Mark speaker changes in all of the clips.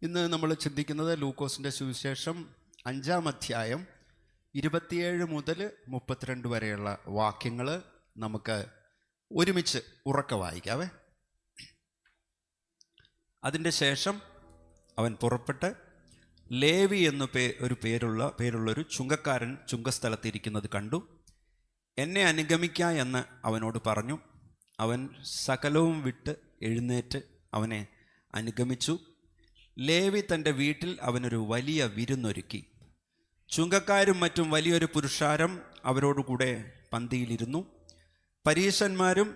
Speaker 1: ഇന്ന് നമ്മൾ ചിന്തിക്കുന്നത് ലൂക്കോസിൻ്റെ സുവിശേഷം 5-ാം അധ്യായം 27 മുതൽ 32 വരെയുള്ള വാക്യങ്ങൾ നമുക്ക് ഒരുമിച്ച് ഉറക്കെ വായിക്കാവേ. അതിൻ്റെ ശേഷം അവൻ പുറപ്പെട്ട് ലേവി എന്നു പേരുള്ളൊരു ചുങ്കക്കാരൻ ചുങ്കസ്ഥലത്തിരിക്കുന്നത് കണ്ടു. എന്നെ അനുഗമിക്ക എന്ന് അവനോട് പറഞ്ഞു. അവൻ സകലവും വിട്ട് എഴുന്നേറ്റ് അവനെ അനുഗമിച്ചു. ലേവി തൻ്റെ വീട്ടിൽ അവനൊരു വലിയ വിരുന്നൊരുക്കി. ചുങ്കക്കാരും മറ്റും വലിയൊരു പുരുഷാരം അവരോടുകൂടെ പന്തിയിലിരുന്നു. പരീശന്മാരും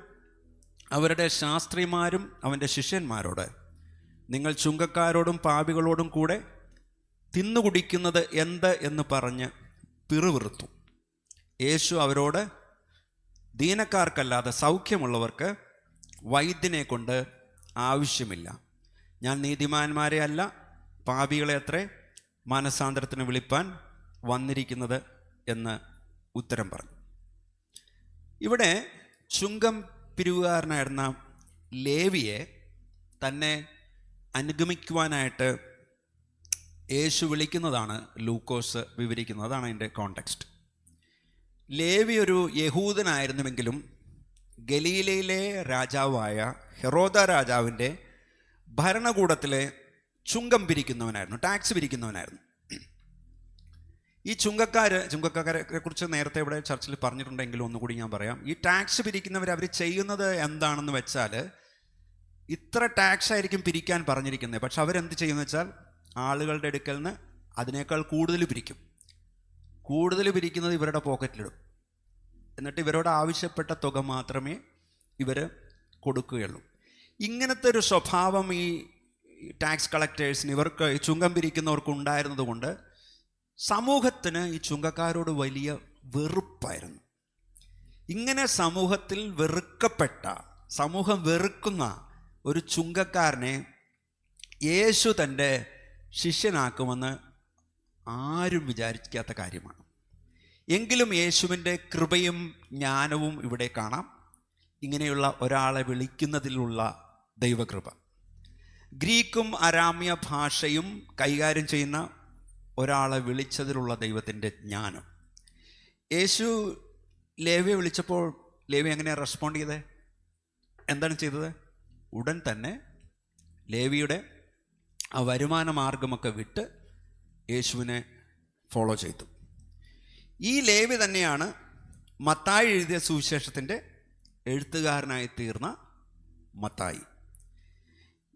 Speaker 1: അവരുടെ ശാസ്ത്രിമാരും അവൻ്റെ ശിഷ്യന്മാരോട്, നിങ്ങൾ ചുങ്കക്കാരോടും പാപികളോടും കൂടെ തിന്നുകുടിക്കുന്നത് എന്ത് എന്ന് പറഞ്ഞ് പിറുവിറുത്തു. യേശു അവരോട്, ദീനക്കാർക്കല്ലാതെ സൗഖ്യമുള്ളവർക്ക് വൈദ്യനെ കൊണ്ട് ആവശ്യമില്ല. ഞാൻ നീതിമാന്മാരെ അല്ല പാപികളെ അത്രേ മാനസാന്തരത്തിന് വിളിപ്പാൻ വന്നിരിക്കുന്നത് എന്ന് ഉത്തരം പറഞ്ഞു. ഇവിടെ ചുങ്കം പിരിവുകാരനായിരുന്ന ലേവിയെ തന്നെ അനുഗമിക്കുവാനായിട്ട് യേശു വിളിക്കുന്നതാണ് ലൂക്കോസ് വിവരിക്കുന്നത്. അതാണ് അതിൻ്റെ കോണ്ടെക്സ്റ്റ്. ലേവി ഒരു യഹൂദനായിരുന്നുവെങ്കിലും ഗലീലയിലെ രാജാവായ ഹെറോദ രാജാവിൻ്റെ ഭരണകൂടത്തിലെ ചുങ്കം പിരിക്കുന്നവനായിരുന്നു, ടാക്സ് പിരിക്കുന്നവനായിരുന്നു. ഈ ചുങ്കക്കാരെ കുറിച്ച് നേരത്തെ ഇവിടെ ചർച്ചിൽ പറഞ്ഞിട്ടുണ്ടെങ്കിലും ഒന്നുകൂടി ഞാൻ പറയാം. ഈ ടാക്സ് പിരിക്കുന്നവർ അവർ ചെയ്യുന്നത് എന്താണെന്ന് വെച്ചാൽ, ഇത്ര ടാക്സ് ആയിരിക്കും പിരിക്കാൻ പറഞ്ഞിരിക്കുന്നത്, പക്ഷെ അവരെന്ത് ചെയ്യുമെന്ന് വെച്ചാൽ ആളുകളുടെ അടുക്കൽ നിന്ന് അതിനേക്കാൾ കൂടുതൽ പിരിക്കും. കൂടുതൽ പിരിക്കുന്നത് ഇവരുടെ പോക്കറ്റിലിടും. എന്നിട്ട് ഇവരോട് ആവശ്യപ്പെട്ട തുക മാത്രമേ ഇവർ കൊടുക്കുകയുള്ളൂ. ഇങ്ങനത്തെ ഒരു സ്വഭാവം ഈ ടാക്സ് കളക്ടേഴ്സിന്, ഇവർക്ക് ഈ ചുങ്കം പിരിക്കുന്നവർക്ക് ഉണ്ടായിരുന്നത് കൊണ്ട് സമൂഹത്തിന് ഈ ചുങ്കക്കാരോട് വലിയ വെറുപ്പായിരുന്നു. ഇങ്ങനെ സമൂഹത്തിൽ സമൂഹം വെറുക്കുന്ന ഒരു ചുങ്കക്കാരനെ യേശു തൻ്റെ ശിഷ്യനാക്കുമെന്ന് ആരും വിചാരിക്കാത്ത കാര്യമാണ്. എങ്കിലും യേശുവിൻ്റെ കൃപയും ജ്ഞാനവും ഇവിടെ കാണാം. ഇങ്ങനെയുള്ള ഒരാളെ വിളിക്കുന്നതിലുള്ള ദൈവകൃപ, ഗ്രീക്കും അരാമ്യ ഭാഷയും കൈകാര്യം ചെയ്യുന്ന ഒരാളെ വിളിച്ചതിലുള്ള ദൈവത്തിൻ്റെ ജ്ഞാനം. യേശു ലേവിയെ വിളിച്ചപ്പോൾ ലേവി എങ്ങനെയാണ് റെസ്പോണ്ട് ചെയ്തത്? എന്താണ് ചെയ്തത്? ഉടൻ തന്നെ ലേവിയുടെ ആ വരുമാന മാർഗമൊക്കെ വിട്ട് യേശുവിനെ ഫോളോ ചെയ്തു. ഈ ലേവി തന്നെയാണ് മത്തായി എഴുതിയ സുവിശേഷത്തിൻ്റെ എഴുത്തുകാരനായി തീർന്ന മത്തായി.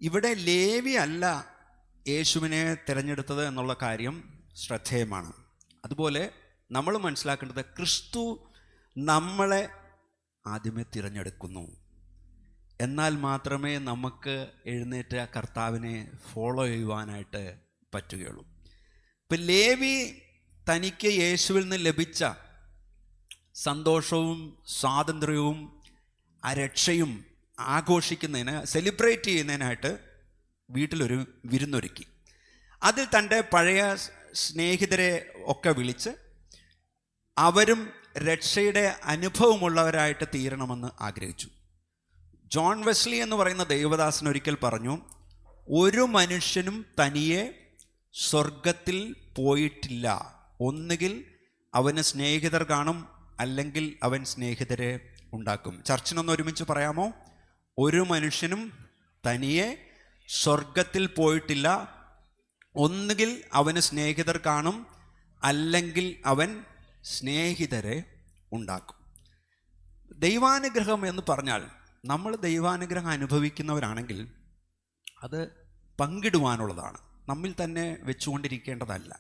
Speaker 1: ഇവിടെ ലേവി അല്ല യേശുവിനെ തിരഞ്ഞെടുത്തത് എന്നുള്ള കാര്യം ശ്രദ്ധേയമാണ്. അതുപോലെ നമ്മൾ മനസ്സിലാക്കേണ്ടത്, ക്രിസ്തു നമ്മളെ ആദ്യമേ തിരഞ്ഞെടുക്കുന്നു. എന്നാൽ മാത്രമേ നമുക്ക് എഴുന്നേറ്റ് കർത്താവിനെ ഫോളോ ചെയ്യുവാനായിട്ട് പറ്റുകയുള്ളൂ. ഇപ്പം ലേവി തനിക്ക് യേശുവിൽ നിന്ന് ലഭിച്ച സന്തോഷവും സ്വാതന്ത്ര്യവും ആ രക്ഷയും ആഘോഷിക്കുന്നതിന്, സെലിബ്രേറ്റ് ചെയ്യുന്നതിനായിട്ട് വീട്ടിലൊരു വിരുന്നൊരുക്കി. അതിൽ തൻ്റെ പഴയ സ്നേഹിതരെ ഒക്കെ വിളിച്ച് അവരും രക്ഷയുടെ അനുഭവമുള്ളവരായിട്ട് തീരണമെന്ന് ആഗ്രഹിച്ചു. ജോൺ വെസ്ലി എന്ന് പറയുന്ന ദൈവദാസൻ ഒരിക്കൽ പറഞ്ഞു, ഒരു മനുഷ്യനും തനിയെ സ്വർഗത്തിൽ പോയിട്ടില്ല. ഒന്നുകിൽ അവന് സ്നേഹിതർ കാണും, അല്ലെങ്കിൽ അവൻ സ്നേഹിതരെ ഉണ്ടാക്കും. ചർച്ചിനൊന്ന് ഒരുമിച്ച് പറയാമോ? ഒരു മനുഷ്യനും തനിയെ സ്വർഗത്തിൽ പോയിട്ടില്ല. ഒന്നുകിൽ അവന് സ്നേഹിതർ കാണും, അല്ലെങ്കിൽ അവൻ സ്നേഹിതരെ ഉണ്ടാക്കും. ദൈവാനുഗ്രഹം എന്ന് പറഞ്ഞാൽ, നമ്മൾ ദൈവാനുഗ്രഹം അനുഭവിക്കുന്നവരാണെങ്കിൽ അത് പങ്കിടുവാനുള്ളതാണ്, നമ്മിൽ തന്നെ വെച്ചുകൊണ്ടിരിക്കേണ്ടതല്ല.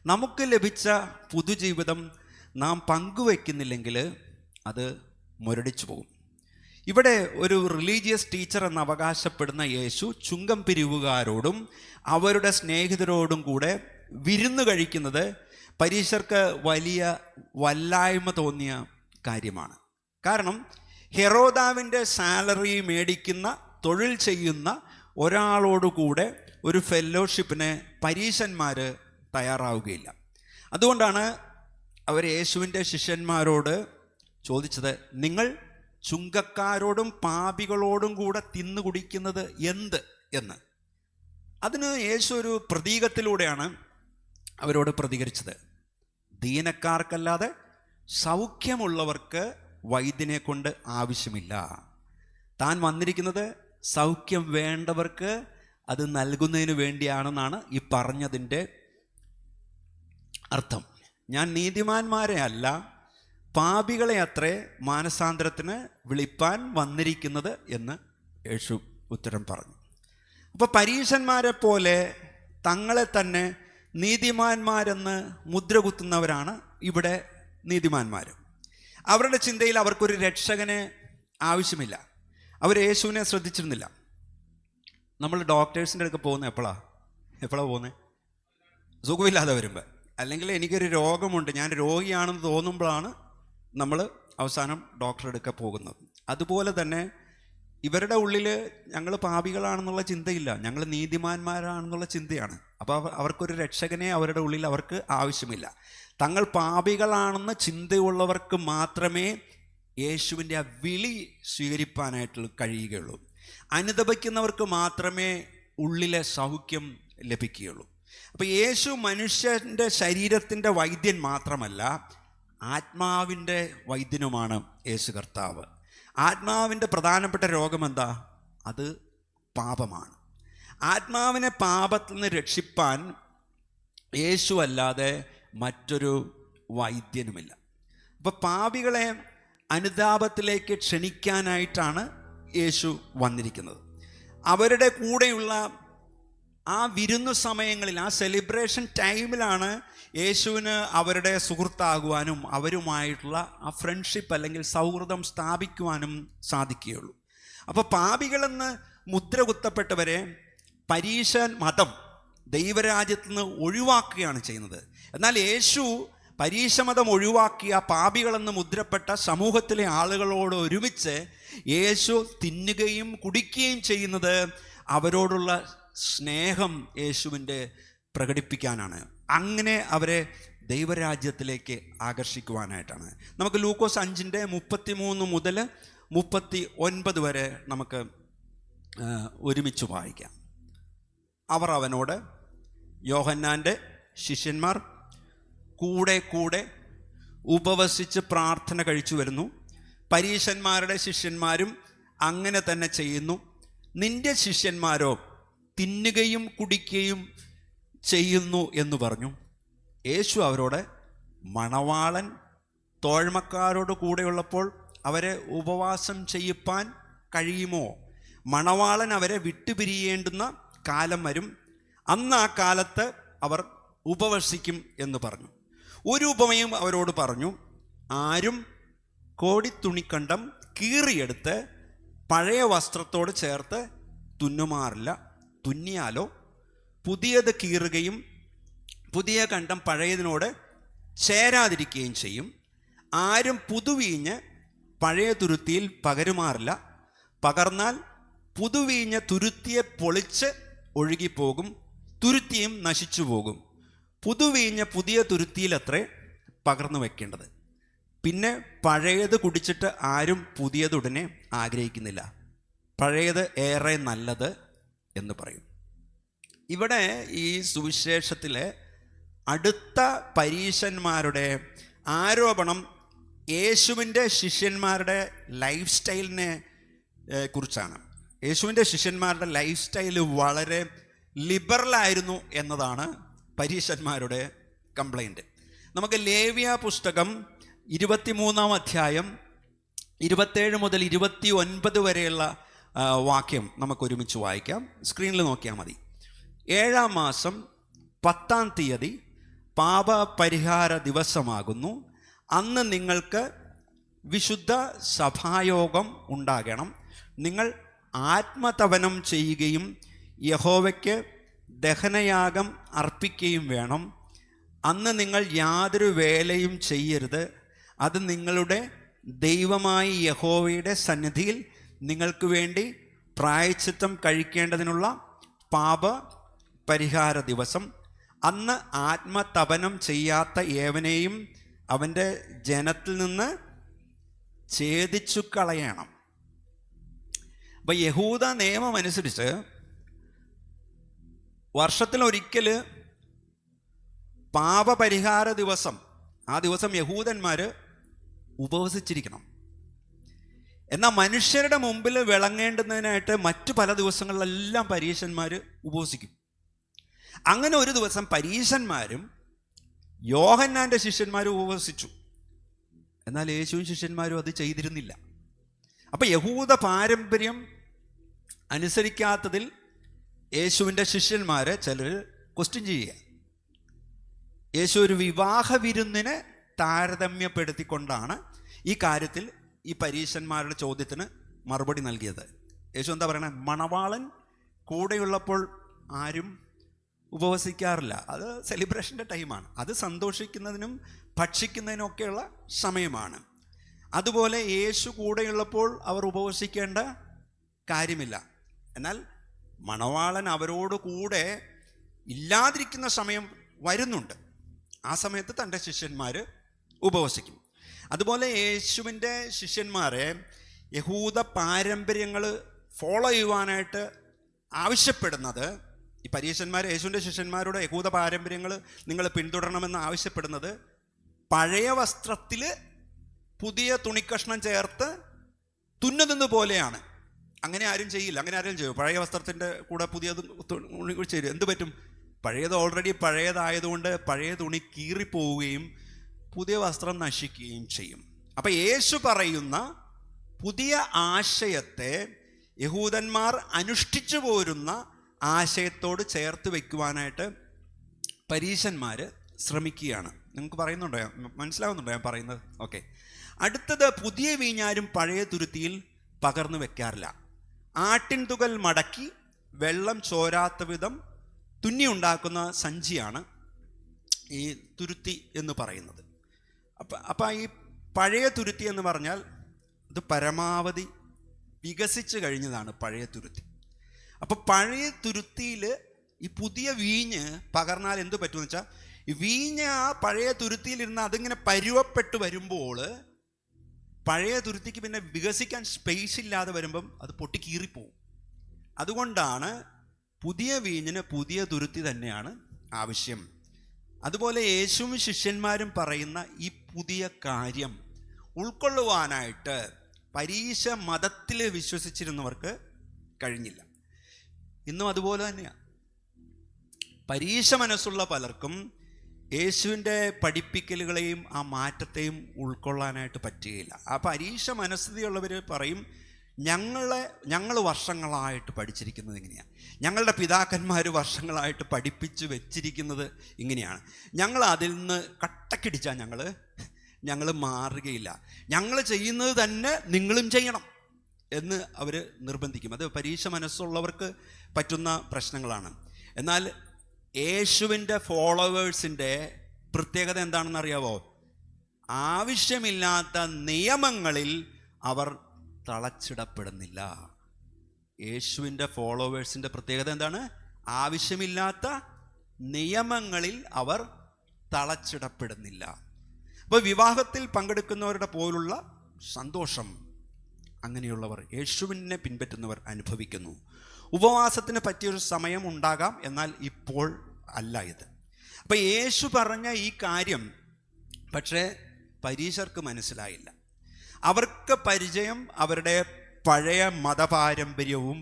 Speaker 1: നമുക്ക് ലഭിച്ച പുതുജീവിതം നാം പങ്കുവയ്ക്കുന്നില്ലെങ്കിൽ അത് മുരടിച്ചു പോകും. ഇവിടെ ഒരു റിലീജിയസ് ടീച്ചർ എന്ന് അവകാശപ്പെടുന്ന യേശു ചുങ്കം പിരിവുകാരോടും അവരുടെ സ്നേഹിതരോടും കൂടെ വിരുന്ന് കഴിക്കുന്നത് പരീശർക്ക് വലിയ വല്ലായ്മ തോന്നിയ കാര്യമാണ്. കാരണം ഹെറോദാവിൻ്റെ സാലറി മേടിക്കുന്ന, തൊഴിൽ ചെയ്യുന്ന ഒരാളോടുകൂടെ ഒരു ഫെല്ലോഷിപ്പിന് പരീശന്മാർ തയ്യാറാവുകയില്ല. അതുകൊണ്ടാണ് അവർ യേശുവിൻ്റെ ശിഷ്യന്മാരോട് ചോദിച്ചത്, നിങ്ങൾ ചുങ്കക്കാരോടും പാപികളോടും കൂടെ തിന്നു കുടിക്കുന്നത് എന്ത് എന്ന്. അതിന് യേശു ഒരു പ്രതീകത്തിലൂടെയാണ് അവരോട് പ്രതികരിച്ചത്. ദീനക്കാർക്കല്ലാതെ സൗഖ്യമുള്ളവർക്ക് വൈദ്യനെ കൊണ്ട് ആവശ്യമില്ല. താൻ വന്നിരിക്കുന്നത് സൗഖ്യം വേണ്ടവർക്ക് അത് നൽകുന്നതിന് വേണ്ടിയാണെന്നാണ് ഈ പറഞ്ഞതിൻ്റെ അർത്ഥം. ഞാൻ നീതിമാന്മാരെ അല്ല പാപികളെ അത്രേ മാനസാന്തരത്തിന് വിളിപ്പാൻ വന്നിരിക്കുന്നത് എന്ന് യേശു ഉത്തരം പറഞ്ഞു. അപ്പോൾ പരീശന്മാരെ പോലെ തങ്ങളെ തന്നെ നീതിമാന്മാരെന്ന് മുദ്ര കുത്തുന്നവരാണ് ഇവിടെ നീതിമാന്മാർ. അവരുടെ ചിന്തയിൽ അവർക്കൊരു രക്ഷകനെ ആവശ്യമില്ല. അവർ യേശുവിനെ ശ്രദ്ധിച്ചിരുന്നില്ല. നമ്മൾ ഡോക്ടേഴ്സിൻ്റെ അടുത്ത് പോകുന്നത് എപ്പോഴാണ് പോകുന്നത്? സുഖമില്ലാതെ വരുമ്പോൾ, അല്ലെങ്കിൽ എനിക്കൊരു രോഗമുണ്ട്, ഞാൻ രോഗിയാണെന്ന് തോന്നുമ്പോഴാണ് നമ്മൾ അവസാനം ഡോക്ടറെ അടുക്ക പോകുന്നത്. അതുപോലെ തന്നെ ഇവരുടെ ഉള്ളിൽ ഞങ്ങൾ പാപികളാണെന്നുള്ള ചിന്തയില്ല, ഞങ്ങൾ നീതിമാന്മാരാണെന്നുള്ള ചിന്തയാണ്. അപ്പോൾ അവർക്കൊരു രക്ഷകനെ അവരുടെ ഉള്ളിൽ അവർക്ക് ആവശ്യമില്ല. തങ്ങൾ പാപികളാണെന്ന ചിന്തയുള്ളവർക്ക് മാത്രമേ യേശുവിൻ്റെ ആ വിളി സ്വീകരിപ്പാനായിട്ട് കഴിയുകയുള്ളൂ. അനുതപിക്കുന്നവർക്ക് മാത്രമേ ഉള്ളിലെ സൗഖ്യം ലഭിക്കുകയുള്ളൂ. അപ്പോൾ യേശു മനുഷ്യൻ്റെ ശരീരത്തിൻ്റെ വൈദ്യൻ മാത്രമല്ല, ആത്മാവിൻ്റെ വൈദ്യനുമാണ് യേശു കർത്താവ്. ആത്മാവിൻ്റെ പ്രധാനപ്പെട്ട രോഗം എന്താ? അത് പാപമാണ്. ആത്മാവിനെ പാപത്തിൽ നിന്ന് രക്ഷിപ്പാൻ യേശു അല്ലാതെ മറ്റൊരു വൈദ്യനുമില്ല. അപ്പോൾ പാപികളെ അനുതാപത്തിലേക്ക് ക്ഷണിക്കാനായിട്ടാണ് യേശു വന്നിരിക്കുന്നത്. അവരുടെ കൂടെയുള്ള ആ വിരുന്നു സമയങ്ങളിൽ, ആ സെലിബ്രേഷൻ ടൈമിലാണ് യേശുവിന് അവരുടെ സുഹൃത്താകുവാനും അവരുമായിട്ടുള്ള ആ ഫ്രണ്ട്ഷിപ്പ് അല്ലെങ്കിൽ സൗഹൃദം സ്ഥാപിക്കുവാനും സാധിക്കുകയുള്ളൂ. അപ്പോൾ പാപികളെന്ന് മുദ്ര കുത്തപ്പെട്ടവരെ പരീശൻ മതം ദൈവരാജ്യത്തിൽ നിന്ന് ഒഴിവാക്കുകയാണ് ചെയ്യുന്നത്. എന്നാൽ യേശു പരീശമതം ഒഴിവാക്കിയ പാപികളെന്ന് മുദ്രപ്പെട്ട സമൂഹത്തിലെ ആളുകളോട് ഒരുമിച്ച് യേശു തിന്നുകയും കുടിക്കുകയും ചെയ്യുന്നത് അവരോടുള്ള സ്നേഹം യേശുവിൻ്റെ പ്രകടിപ്പിക്കാനാണ്. അങ്ങനെ അവരെ ദൈവരാജ്യത്തിലേക്ക് ആകർഷിക്കുവാനായിട്ടാണ്. നമുക്ക് ലൂക്കോസ് 5:33 മുതൽ 39 വരെ നമുക്ക് ഒരുമിച്ച് വായിക്കാം. അവർ അവനോട്, യോഹന്നാൻ്റെ ശിഷ്യന്മാർ കൂടെ കൂടെ ഉപവസിച്ച് പ്രാർത്ഥന കഴിച്ചു വരുന്നു, പരീശന്മാരുടെ ശിഷ്യന്മാരും അങ്ങനെ തന്നെ ചെയ്യുന്നു, നിന്റെ ശിഷ്യന്മാരോ തിന്നുകയും കുടിക്കുകയും ചെയ്യുന്നു എന്ന് പറഞ്ഞു. യേശു അവരോട്, മണവാളൻ തോഴ്മക്കാരോട് കൂടെയുള്ളപ്പോൾ അവരെ ഉപവാസം ചെയ്യിപ്പാൻ കഴിയുമോ? മണവാളൻ അവരെ വിട്ടുപിരിയേണ്ടുന്ന കാലം വരും, അന്ന് ആ കാലത്ത് അവർ ഉപവസിക്കും എന്ന് പറഞ്ഞു. ഒരു ഉപമയും അവരോട് പറഞ്ഞു, ആരും കോടിത്തുണിക്കണ്ടം കീറിയെടുത്ത് പഴയ വസ്ത്രത്തോട് ചേർത്ത് തുന്നുമാറില്ല. തുന്നിയാലോ പുതിയത് കീറുകയും പുതിയ കണ്ടം പഴയതിനോട് ചേരാതിരിക്കുകയും ചെയ്യും. ആരും പുതുവീഞ്ഞ് പഴയ തുരുത്തിയിൽ പകരുമാറില്ല. പകർന്നാൽ പുതുവീഞ്ഞ് തുരുത്തിയെ പൊളിച്ച് ഒഴുകിപ്പോകും, തുരുത്തിയും നശിച്ചു പോകും. പുതുവീഞ്ഞ് പുതിയ തുരുത്തിയിലത്രേ പകർന്നു വെക്കേണ്ടത്. പിന്നെ പഴയത് കുടിച്ചിട്ട് ആരും പുതിയതുടനെ ആഗ്രഹിക്കുന്നില്ല, പഴയത് ഏറെ നല്ലത് എന്ന് പറയും. ഇവിടെ ഈ സുവിശേഷത്തിലെ അടുത്ത പരീശന്മാരുടെ ആരോപണം യേശുവിൻ്റെ ശിഷ്യന്മാരുടെ ലൈഫ് സ്റ്റൈലിനെ കുറിച്ചാണ്. യേശുവിൻ്റെ ശിഷ്യന്മാരുടെ ലൈഫ് സ്റ്റൈല് വളരെ ലിബറലായിരുന്നു എന്നതാണ് പരീശന്മാരുടെ കംപ്ലൈൻറ്റ്. നമുക്ക് ലേവ്യ പുസ്തകം 23-ാം അധ്യായം 27 മുതൽ 29 വരെയുള്ള വാക്യം നമുക്കൊരുമിച്ച് വായിക്കാം. സ്ക്രീനിൽ നോക്കിയാൽ മതി. 7-ാം മാസം 10-ാം തീയതി പാപപരിഹാര ദിവസമാകുന്നു. അന്ന് നിങ്ങൾക്ക് വിശുദ്ധ സഭായോഗം ഉണ്ടാകണം. നിങ്ങൾ ആത്മതപനം ചെയ്യുകയും യഹോവയ്ക്ക് ദഹനയാഗം അർപ്പിക്കുകയും വേണം. അന്ന് നിങ്ങൾ യാതൊരു വേലയും ചെയ്യരുത്. അത് നിങ്ങളുടെ ദൈവമായ യഹോവയുടെ സന്നിധിയിൽ നിങ്ങൾക്ക് വേണ്ടി പ്രായശ്ചിത്തം കഴിക്കേണ്ടതിനുള്ള പാപ പരിഹാര ദിവസം. അന്ന് ആത്മതപനം ചെയ്യാത്ത ഏവനെയും അവൻ്റെ ജനത്തിൽ നിന്ന് ഛേദിച്ചു കളയണം. അപ്പം യഹൂദ നിയമം അനുസരിച്ച് വർഷത്തിലൊരിക്കൽ പാപപരിഹാര ദിവസം, ആ ദിവസം യഹൂദന്മാർ ഉപവസിച്ചിരിക്കണം. എന്നാൽ മനുഷ്യരുടെ മുമ്പിൽ വിളങ്ങേണ്ടുന്നതിനായിട്ട് മറ്റു പല ദിവസങ്ങളിലെല്ലാം പരീശന്മാർ ഉപവസിക്കും. അങ്ങനെ ഒരു ദിവസം പരീശന്മാരും യോഹന്നാൻ്റെ ശിഷ്യന്മാരും ഉപവസിച്ചു. എന്നാൽ യേശുവും ശിഷ്യന്മാരും അത് ചെയ്തിരുന്നില്ല. അപ്പം യഹൂദ പാരമ്പര്യം അനുസരിക്കാത്തതിൽ യേശുവിൻ്റെ ശിഷ്യന്മാരെ ചിലർ ക്വസ്റ്റ്യൻ ചെയ്യുക. യേശു ഒരു വിവാഹ വിരുന്നിനെ താരതമ്യപ്പെടുത്തിക്കൊണ്ടാണ് ഈ കാര്യത്തിൽ ഈ പരീശന്മാരുടെ ചോദ്യത്തിന് മറുപടി നൽകിയത്. യേശു എന്താ പറയണേ? മണവാളൻ കൂടെയുള്ളപ്പോൾ ആരും ഉപവസിക്കാറില്ല. അത് സെലിബ്രേഷൻ്റെ ടൈമാണ്. അത് സന്തോഷിക്കുന്നതിനും ഭക്ഷിക്കുന്നതിനും ഒക്കെയുള്ള സമയമാണ്. അതുപോലെ യേശു കൂടെയുള്ളപ്പോൾ അവർ ഉപവസിക്കേണ്ട കാര്യമില്ല. എന്നാൽ മണവാളൻ അവരോട് കൂടെ ഇല്ലാതിരിക്കുന്ന സമയം വരുന്നുണ്ട്. ആ സമയത്ത് തൻ്റെ ശിഷ്യന്മാർ ഉപവസിക്കും. അതുപോലെ യേശുവിൻ്റെ ശിഷ്യന്മാരെ യഹൂദ പാരമ്പര്യങ്ങൾ ഫോളോ ചെയ്യുവാനായിട്ട് ആവശ്യപ്പെടുന്നത്, ഈ പരീശന്മാർ യേശുവിൻ്റെ ശിഷ്യന്മാരോട് യഹൂദ പാരമ്പര്യങ്ങൾ നിങ്ങൾ പിന്തുടരണമെന്ന് ആവശ്യപ്പെടുന്നത് പഴയ വസ്ത്രത്തിൽ പുതിയ തുണിക്കഷ്ണം ചേർത്ത് തുന്നുന്നത് പോലെയാണ്. അങ്ങനെ ആരും ചെയ്യില്ല. അങ്ങനെ ആരും ചെയ്യും? പഴയ വസ്ത്രത്തിൻ്റെ കൂടെ പുതിയത് തുണി ചേരും. എന്ത് പറ്റും? പഴയത് ഓൾറെഡി പഴയതായതുകൊണ്ട് പഴയ തുണി കീറിപ്പോവുകയും പുതിയ വസ്ത്രം നശിക്കുകയും ചെയ്യും. അപ്പം യേശു പറയുന്ന പുതിയ ആശയത്തെ യഹൂദന്മാർ അനുഷ്ഠിച്ചു പോരുന്ന ആശയത്തോട് ചേർത്ത് വയ്ക്കുവാനായിട്ട് പരീശന്മാർ ശ്രമിക്കുകയാണ്. നിങ്ങൾക്ക് പറയുന്നുണ്ടോ? മനസ്സിലാവുന്നുണ്ടോ ഞാൻ പറയുന്നത്? ഓക്കെ. അടുത്തത്, പുതിയ വീഞ്ഞാരും പഴയ തുരുത്തിയിൽ പകർന്നു വെക്കാറില്ല. ആട്ടിൻ തുകൽ മടക്കി വെള്ളം ചോരാത്ത വിധം തുന്നി ഉണ്ടാക്കുന്ന സഞ്ചിയാണ് ഈ തുരുത്തി എന്ന് പറയുന്നത്. അപ്പം ഈ പഴയ തുരുത്തി എന്ന് പറഞ്ഞാൽ ഇത് പരമാവധി വികസിച്ച് കഴിഞ്ഞതാണ് പഴയ തുരുത്തി. അപ്പോൾ പഴയ തുരുത്തിയിൽ ഈ പുതിയ വീഞ്ഞ് പകർന്നാൽ എന്ത് പറ്റുമെന്ന് വെച്ചാൽ, ഈ വീഞ്ഞ് ആ പഴയ തുരുത്തിയിലിരുന്ന് അതിങ്ങനെ പരുവപ്പെട്ട് വരുമ്പോൾ പഴയ തുരുത്തിക്ക് പിന്നെ വികസിക്കാൻ സ്പേസ് ഇല്ലാതെ വരുമ്പം അത് പൊട്ടി കീറിപ്പോവും. അതുകൊണ്ടാണ് പുതിയ വീഞ്ഞിന് പുതിയ തുരുത്തി തന്നെയാണ് ആവശ്യം. അതുപോലെ യേശുവും ശിഷ്യന്മാരും പറയുന്ന ഈ പുതിയ കാര്യം ഉൾക്കൊള്ളുവാനായിട്ട് പരീശ മതത്തിൽ വിശ്വസിച്ചിരുന്നവർക്ക് കഴിഞ്ഞില്ല. ഇന്നും അതുപോലെ തന്നെയാണ്. പരീശ മനസ്സുള്ള പലർക്കും യേശുവിൻ്റെ പഠിപ്പിക്കലുകളെയും ആ മാറ്റത്തെയും ഉൾക്കൊള്ളാനായിട്ട് പറ്റുകയില്ല. ആ പരീശ മനസ്ഥിതിയുള്ളവർ പറയും, ഞങ്ങൾ വർഷങ്ങളായിട്ട് പഠിച്ചിരിക്കുന്നത് ഇങ്ങനെയാണ്, ഞങ്ങളുടെ പിതാക്കന്മാർ വർഷങ്ങളായിട്ട് പഠിപ്പിച്ച് വെച്ചിരിക്കുന്നത് ഇങ്ങനെയാണ്, ഞങ്ങൾ അതിൽ നിന്ന് കട്ടക്കിടിച്ചാൽ ഞങ്ങൾ മാറുകയില്ല, ഞങ്ങൾ ചെയ്യുന്നത് തന്നെ നിങ്ങളും ചെയ്യണം എന്ന് അവർ നിർബന്ധിക്കും. അത് പരീശ മനസ്സുള്ളവർക്ക് പറ്റുന്ന പ്രശ്നങ്ങളാണ്. എന്നാൽ യേശുവിൻ്റെ ഫോളോവേഴ്സിൻ്റെ പ്രത്യേകത എന്താണെന്ന് അറിയാവോ? ആവശ്യമില്ലാത്ത നിയമങ്ങളിൽ അവർ തളച്ചിടപ്പെടുന്നില്ല. യേശുവിൻ്റെ ഫോളോവേഴ്സിൻ്റെ പ്രത്യേകത എന്താണ്? ആവശ്യമില്ലാത്ത നിയമങ്ങളിൽ അവർ തളച്ചിടപ്പെടുന്നില്ല. അപ്പോൾ വിവാഹത്തിൽ പങ്കെടുക്കുന്നവരുടെ പോലുള്ള സന്തോഷം അങ്ങനെയുള്ളവർ, യേശുവിനെ പിൻപറ്റുന്നവർ അനുഭവിക്കുന്നു. ഉപവാസത്തിന് പറ്റിയൊരു സമയം ഉണ്ടാകാം, എന്നാൽ ഇപ്പോൾ അല്ല ഇത്. അപ്പം യേശു പറഞ്ഞ ഈ കാര്യം പക്ഷേ പരീശർക്ക് മനസ്സിലായില്ല. അവർക്ക് പരിചയം അവരുടെ പഴയ മതപാരമ്പര്യവും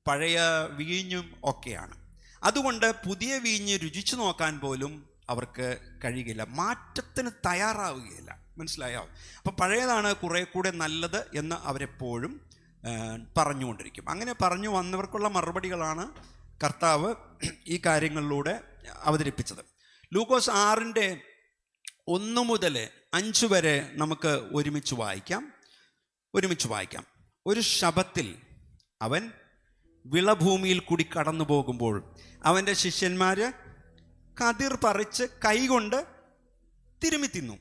Speaker 1: പഴയ വീഞ്ഞും ഒക്കെയാണ്. അതുകൊണ്ട് പുതിയ വീഞ്ഞ് രുചിച്ചു നോക്കാൻ പോലും അവർക്ക് കഴിയുകയില്ല, മാറ്റത്തിന് തയ്യാറാവുകയില്ല. മനസ്സിലായോ? അപ്പോൾ പഴയതാണ് കുറേ കൂടെ നല്ലത് എന്ന് അവരെപ്പോഴും പറഞ്ഞുകൊണ്ടിരിക്കും. അങ്ങനെ പറഞ്ഞു വന്നവർക്കുള്ള മറുപടികളാണ് കർത്താവ് ഈ കാര്യങ്ങളിലൂടെ അവതരിപ്പിച്ചത്. ലൂക്കോസ് 6:1 മുതൽ 5 വരെ നമുക്ക് ഒരുമിച്ച് വായിക്കാം. ഒരു ശബത്തിൽ അവൻ വിളഭൂമിയിൽ കൂടി കടന്നു പോകുമ്പോൾ അവൻ്റെ ശിഷ്യന്മാർ കതിർ പറിച്ച് കൈകൊണ്ട് തിരുമ്മി തിന്നു.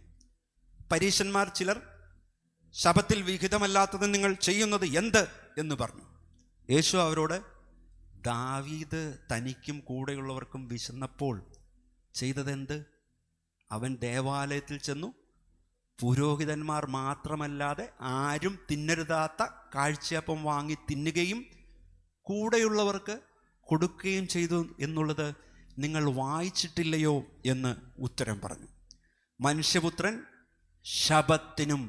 Speaker 1: പരീശന്മാർ ചിലർ, ശബത്തിൽ വിഹിതമല്ലാത്തത് നിങ്ങൾ ചെയ്യുന്നത് എന്ത് എന്ന് പറഞ്ഞു. യേശു അവരോട്, ദാവീദ് തനിക്കും കൂടെയുള്ളവർക്കും വിശന്നപ്പോൾ ചെയ്തതെന്ത്? അവൻ ദേവാലയത്തിൽ ചെന്നു പുരോഹിതന്മാർ മാത്രമല്ലാതെ ആരും തിന്നരുതാത്ത കാഴ്ചയപ്പം വാങ്ങി തിന്നുകയും കൂടെയുള്ളവർക്ക് കൊടുക്കുകയും ചെയ്തു എന്നുള്ളത് നിങ്ങൾ വായിച്ചിട്ടില്ലയോ എന്ന് ഉത്തരം പറഞ്ഞു. മനുഷ്യപുത്രൻ ശബത്തിനും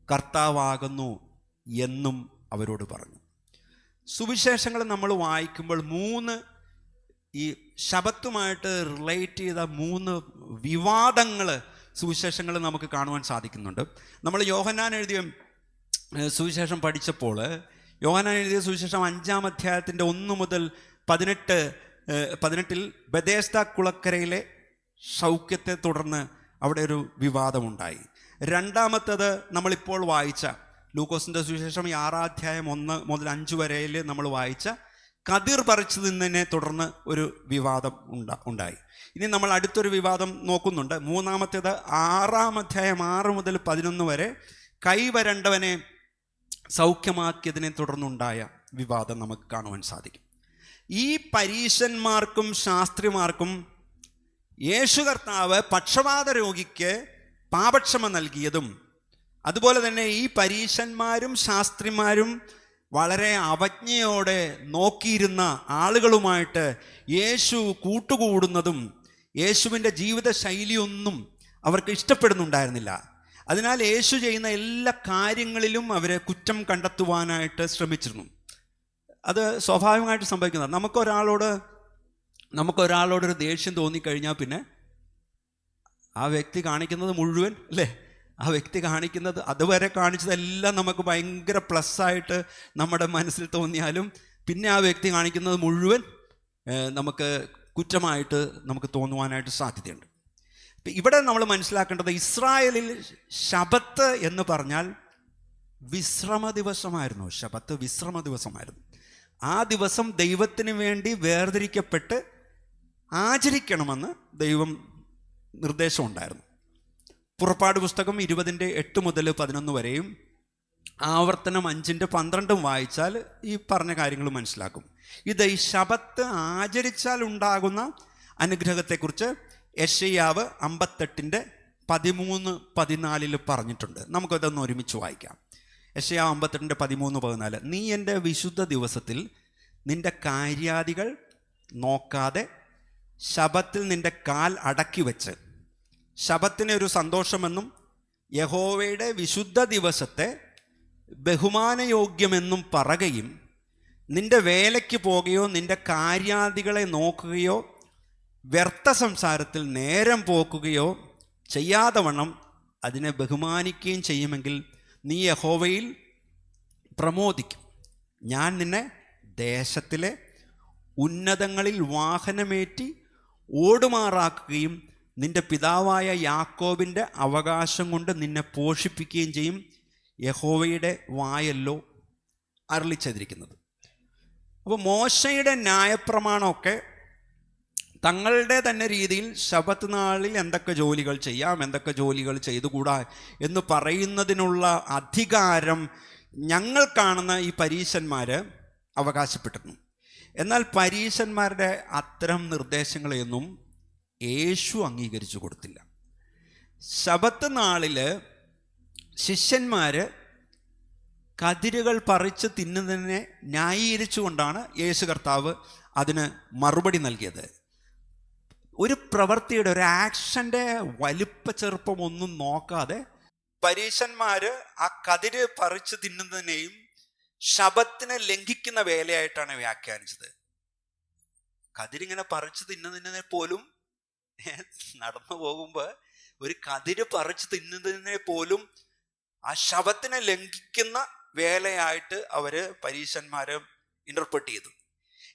Speaker 1: കർത്താവാകുന്നു എന്നും അവരോട് പറഞ്ഞു. സുവിശേഷങ്ങൾ നമ്മൾ വായിക്കുമ്പോൾ ഈ ശബത്തുമായിട്ട് റിലേറ്റ് ചെയ്ത 3 വിവാദങ്ങൾ സുവിശേഷങ്ങൾ നമുക്ക് കാണുവാൻ സാധിക്കുന്നുണ്ട്. നമ്മൾ യോഹന്നാൻ എഴുതിയ സുവിശേഷം പഠിച്ചപ്പോൾ യോഹന്നാൻ എഴുതിയ സുവിശേഷം 5-ാം അധ്യായത്തിൻ്റെ 1 മുതൽ 18 ബെഥേസ്ദ കുളക്കരയിലെ സൗഖ്യത്തെ തുടർന്ന് അവിടെ ഒരു വിവാദമുണ്ടായി. രണ്ടാമത്തേത് നമ്മളിപ്പോൾ വായിച്ച ലൂക്കോസിൻ്റെ സുവിശേഷം 6-ാം അധ്യായം 1 മുതൽ 5 വരെയിൽ നമ്മൾ വായിച്ച കതിർ പറിച്ചു തിന്നതിനെ തുടർന്ന് ഒരു വിവാദം ഉണ്ടായി. ഇനി നമ്മൾ അടുത്തൊരു വിവാദം നോക്കുന്നുണ്ട്. മൂന്നാമത്തേത് 6-ാം അധ്യായം 6 മുതൽ 11 വരെ കൈവരണ്ടവനെ സൗഖ്യമാക്കിയതിനെ തുടർന്നുണ്ടായ വിവാദം നമുക്ക് കാണുവാൻ സാധിക്കും. ഈ പരീശന്മാർക്കും ശാസ്ത്രിമാർക്കും യേശു കർത്താവ് പക്ഷപാത രോഗിക്ക് പാപക്ഷമ നൽകിയതും, അതുപോലെ തന്നെ ഈ പരീശന്മാരും ശാസ്ത്രിമാരും വളരെ അവജ്ഞയോടെ നോക്കിയിരുന്ന ആളുകളുമായിട്ട് യേശു കൂട്ടുകൂടുന്നതും യേശുവിൻ്റെ ജീവിത ശൈലിയൊന്നും അവർക്ക് ഇഷ്ടപ്പെടുന്നുണ്ടായിരുന്നില്ല. അതിനാൽ യേശു ചെയ്യുന്ന എല്ലാ കാര്യങ്ങളിലും അവരെ കുറ്റം കണ്ടെത്തുവാനായിട്ട് ശ്രമിച്ചിരുന്നു. അത് സ്വാഭാവികമായിട്ട് സംഭവിക്കുന്നത്. നമുക്കൊരാളോടൊരു ദേഷ്യം തോന്നിക്കഴിഞ്ഞാൽ പിന്നെ ആ വ്യക്തി കാണിക്കുന്നത് മുഴുവൻ ആ വ്യക്തി കാണിക്കുന്നത് അതുവരെ കാണിച്ചതെല്ലാം നമുക്ക് ഭയങ്കര പ്ലസ്സായിട്ട് നമ്മുടെ മനസ്സിൽ തോന്നിയാലും പിന്നെ ആ വ്യക്തി കാണിക്കുന്നത് മുഴുവൻ നമുക്ക് കുറ്റമായിട്ട് നമുക്ക് തോന്നുവാനായിട്ട് സാധ്യതയുണ്ട്. ഇവിടെ നമ്മൾ മനസ്സിലാക്കേണ്ടത്, ഇസ്രായേലിൽ ശബത്ത് എന്ന് പറഞ്ഞാൽ വിശ്രമ ദിവസമായിരുന്നു. ശബത്ത് വിശ്രമ ദിവസമായിരുന്നു. ആ ദിവസം ദൈവത്തിന് വേണ്ടി വേർതിരിക്കപ്പെട്ട് ആചരിക്കണമെന്ന് ദൈവം നിർദ്ദേശമുണ്ടായിരുന്നു. പുറപ്പാട് പുസ്തകം 20-8 മുതൽ 11 വരെയും ആവർത്തനം 5-12 വായിച്ചാൽ ഈ പറഞ്ഞ കാര്യങ്ങൾ മനസ്സിലാക്കും. ഇത് ഈ ശബത്ത് ആചരിച്ചാൽ ഉണ്ടാകുന്ന അനുഗ്രഹത്തെക്കുറിച്ച് യെശയ്യാവ് 58-13-14 പറഞ്ഞിട്ടുണ്ട്. നമുക്കതൊന്ന് ഒരുമിച്ച് വായിക്കാം. യെശയ്യാവ് 58-13-14. നീ എൻ്റെ വിശുദ്ധ ദിവസത്തിൽ നിൻ്റെ കാര്യാദികൾ നോക്കാതെ ശബത്തിൽ നിൻ്റെ കാൽ അടക്കി വെച്ച് ശബത്തിനെ ഒരു സന്തോഷമെന്നും യഹോവയുടെ വിശുദ്ധ ദിവസത്തെ ബഹുമാനയോഗ്യമെന്നും പറയുകയും നിൻ്റെ വേലയ്ക്ക് പോകുകയോ നിൻ്റെ കാര്യാദികളെ നോക്കുകയോ വ്യർത്ഥ സംസാരത്തിൽ നേരം പോക്കുകയോ ചെയ്യാതെ വണ്ണം അതിനെ ബഹുമാനിക്കുകയും ചെയ്യുമെങ്കിൽ നീ യഹോവയിൽ പ്രമോദിക്കും. ഞാൻ നിന്നെ ദേശത്തിലെ ഉന്നതങ്ങളിൽ വാഹനമേറ്റി ഓടുമാറാക്കുകയും നിൻ്റെ പിതാവായ യാക്കോബിൻ്റെ അവകാശം കൊണ്ട് നിന്നെ പോഷിപ്പിക്കുകയും ചെയ്യും. യഹോവയുടെ വായല്ലോ അരുളിച്ചെയ്തിരിക്കുന്നത്. അപ്പോൾ മോശയുടെ ന്യായപ്രമാണമൊക്കെ തങ്ങളുടെ തന്നെ രീതിയിൽ ശബത്ത് നാളിൽ എന്തൊക്കെ ജോലികൾ ചെയ്യാം, എന്തൊക്കെ ജോലികൾ ചെയ്തുകൂടാ എന്ന് പറയുന്നതിനുള്ള അധികാരം ഞങ്ങൾ കാണുന്ന ഈ പരീശന്മാർ അവകാശപ്പെട്ടിരുന്നു. എന്നാൽ പരീശന്മാരുടെ അത്തരം നിർദ്ദേശങ്ങളെയൊന്നും യേശു അംഗീകരിച്ചു കൊടുത്തില്ല. ശബത്ത് നാളിൽ ശിഷ്യന്മാർ കതിരുകൾ പറിച്ച് തിന്നുന്നതിനെ ന്യായീകരിച്ചുകൊണ്ടാണ് യേശു കർത്താവ് അതിന് മറുപടി നൽകിയത്. ഒരു പ്രവൃത്തിയുടെ, ഒരു ആക്ഷൻ്റെ വലിപ്പ ചെറുപ്പം ഒന്നും നോക്കാതെ പരീശന്മാർ ആ കതിര് പറിച്ച് തിന്നുന്നതിനെയും ശബത്തിനെ ലംഘിക്കുന്ന വേലയായിട്ടാണ് വ്യാഖ്യാനിച്ചത്. കതിരിങ്ങനെ പറിച്ച് തിന്നുന്നതിനെ പോലും, നടന്നു പോകുമ്പോൾ ഒരു കതിര് പറിച്ച് തിന്നുന്നതിനെ പോലും ആ ശബത്തിനെ ലംഘിക്കുന്ന വേലയായിട്ട് അവര് പരീശന്മാര് ഇന്റർപ്രറ്റ് ചെയ്തു.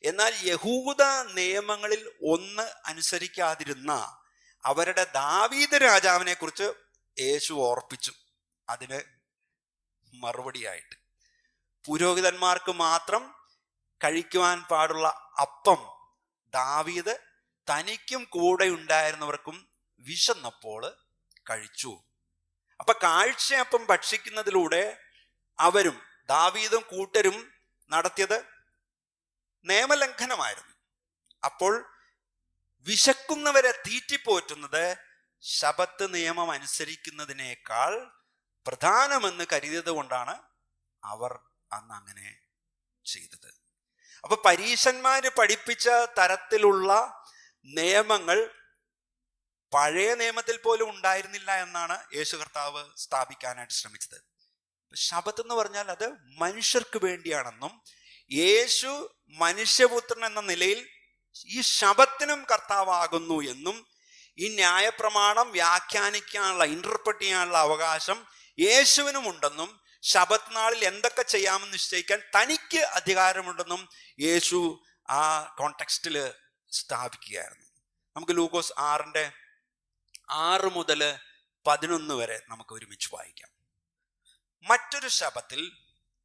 Speaker 1: എന്നാൽ യഹൂദ നിയമങ്ങളിൽ ഒന്ന് അനുസരിക്കാതിരുന്ന അവരുടെ ദാവീദ് രാജാവിനെ കുറിച്ച് യേശു ഓർപ്പിച്ചു. അതിന് മറുപടിയായിട്ട് പുരോഹിതന്മാർക്ക് മാത്രം കഴിക്കുവാൻ പാടുള്ള അപ്പം ദാവീദ് തനിക്കും കൂടെ ഉണ്ടായിരുന്നവർക്കും വിശന്നപ്പോൾ കഴിച്ചു. അപ്പൊ കാഴ്ചയപ്പം ഭക്ഷിക്കുന്നതിലൂടെ അവരും ദാവീദും കൂട്ടരും നടത്തിയത് നിയമലംഘനമായിരുന്നു. അപ്പോൾ വിശക്കുന്നവരെ തീറ്റിപ്പോറ്റുന്നത് ശബത്ത് നിയമം അനുസരിക്കുന്നതിനേക്കാൾ പ്രധാനമെന്ന് കരുതിയത് കൊണ്ടാണ് അവർ അന്ന് അങ്ങനെ ചെയ്തത്. അപ്പൊ പരീശന്മാര് പഠിപ്പിച്ച തരത്തിലുള്ള നിയമങ്ങൾ പഴയ നിയമത്തിൽ പോലും ഉണ്ടായിരുന്നില്ല എന്നാണ് യേശു കർത്താവ് സ്ഥാപിക്കാനായിട്ട് ശ്രമിച്ചത്. ശബത്ത് എന്ന് പറഞ്ഞാൽ അത് മനുഷ്യർക്ക് വേണ്ടിയാണെന്നും യേശു മനുഷ്യപുത്രൻ എന്ന നിലയിൽ ഈ ശബത്തിനും കർത്താവാകുന്നു എന്നും ഈ ന്യായപ്രമാണം വ്യാഖ്യാനിക്കാനുള്ള, ഇന്റർപ്രറ്റ് ചെയ്യാനുള്ള അവകാശം യേശുവിനും ഉണ്ടെന്നും ശബത്ത് നാളിൽ എന്തൊക്കെ ചെയ്യാമെന്ന് നിശ്ചയിക്കാൻ തനിക്ക് അധികാരമുണ്ടെന്നും യേശു ആ കോണ്ടെക്സ്റ്റിൽ സ്ഥാപിക്കുകയായിരുന്നു. നമുക്ക് ലൂക്കോസ് 6 മുതൽ 11 വരെ നമുക്ക് ഒരുമിച്ച് വായിക്കാം. മറ്റൊരു ശബത്തിൽ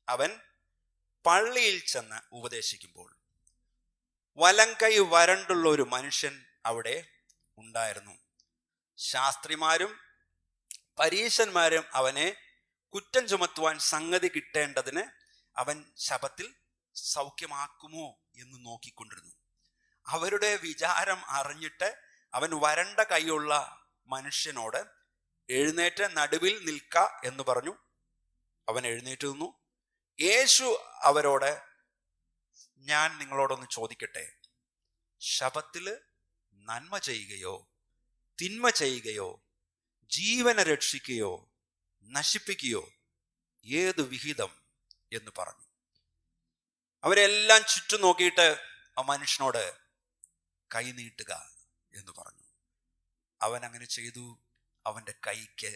Speaker 1: അവൻ പള്ളിയിൽ ചെന്ന് ഉപദേശിക്കുമ്പോൾ വലങ്കൈ വരണ്ടുള്ള ഒരു മനുഷ്യൻ അവിടെ ഉണ്ടായിരുന്നു. ശാസ്ത്രിമാരും പരീശന്മാരും അവനെ കുറ്റം ചുമത്തുവാൻ സംഗതി കിട്ടേണ്ടതിന് അവൻ ശബത്തിൽ സൗഖ്യമാക്കുമോ എന്ന് നോക്കിക്കൊണ്ടിരുന്നു. അവരുടെ വിചാരം അറിഞ്ഞിട്ട് അവൻ വരണ്ട കൈയുള്ള മനുഷ്യനോട് എഴുന്നേറ്റ് നടുവിൽ നിൽക്ക എന്ന് പറഞ്ഞു. അവൻ എഴുന്നേറ്റ് നിന്നു. യേശു അവരോട്, ഞാൻ നിങ്ങളോടൊന്ന് ചോദിക്കട്ടെ, ശബത്തില് നന്മ ചെയ്യുകയോ തിന്മ ചെയ്യുകയോ ജീവനെ രക്ഷിക്കുകയോ നശിപ്പിക്കുകയോ ഏത് വിഹിതം എന്ന് പറഞ്ഞു. അവരെല്ലാം ചുറ്റും നോക്കിയിട്ട് ആ മനുഷ്യനോട് കൈ നീട്ടുക എന്ന് പറഞ്ഞു. അവൻ അങ്ങനെ ചെയ്തു. അവന്റെ കൈക്ക്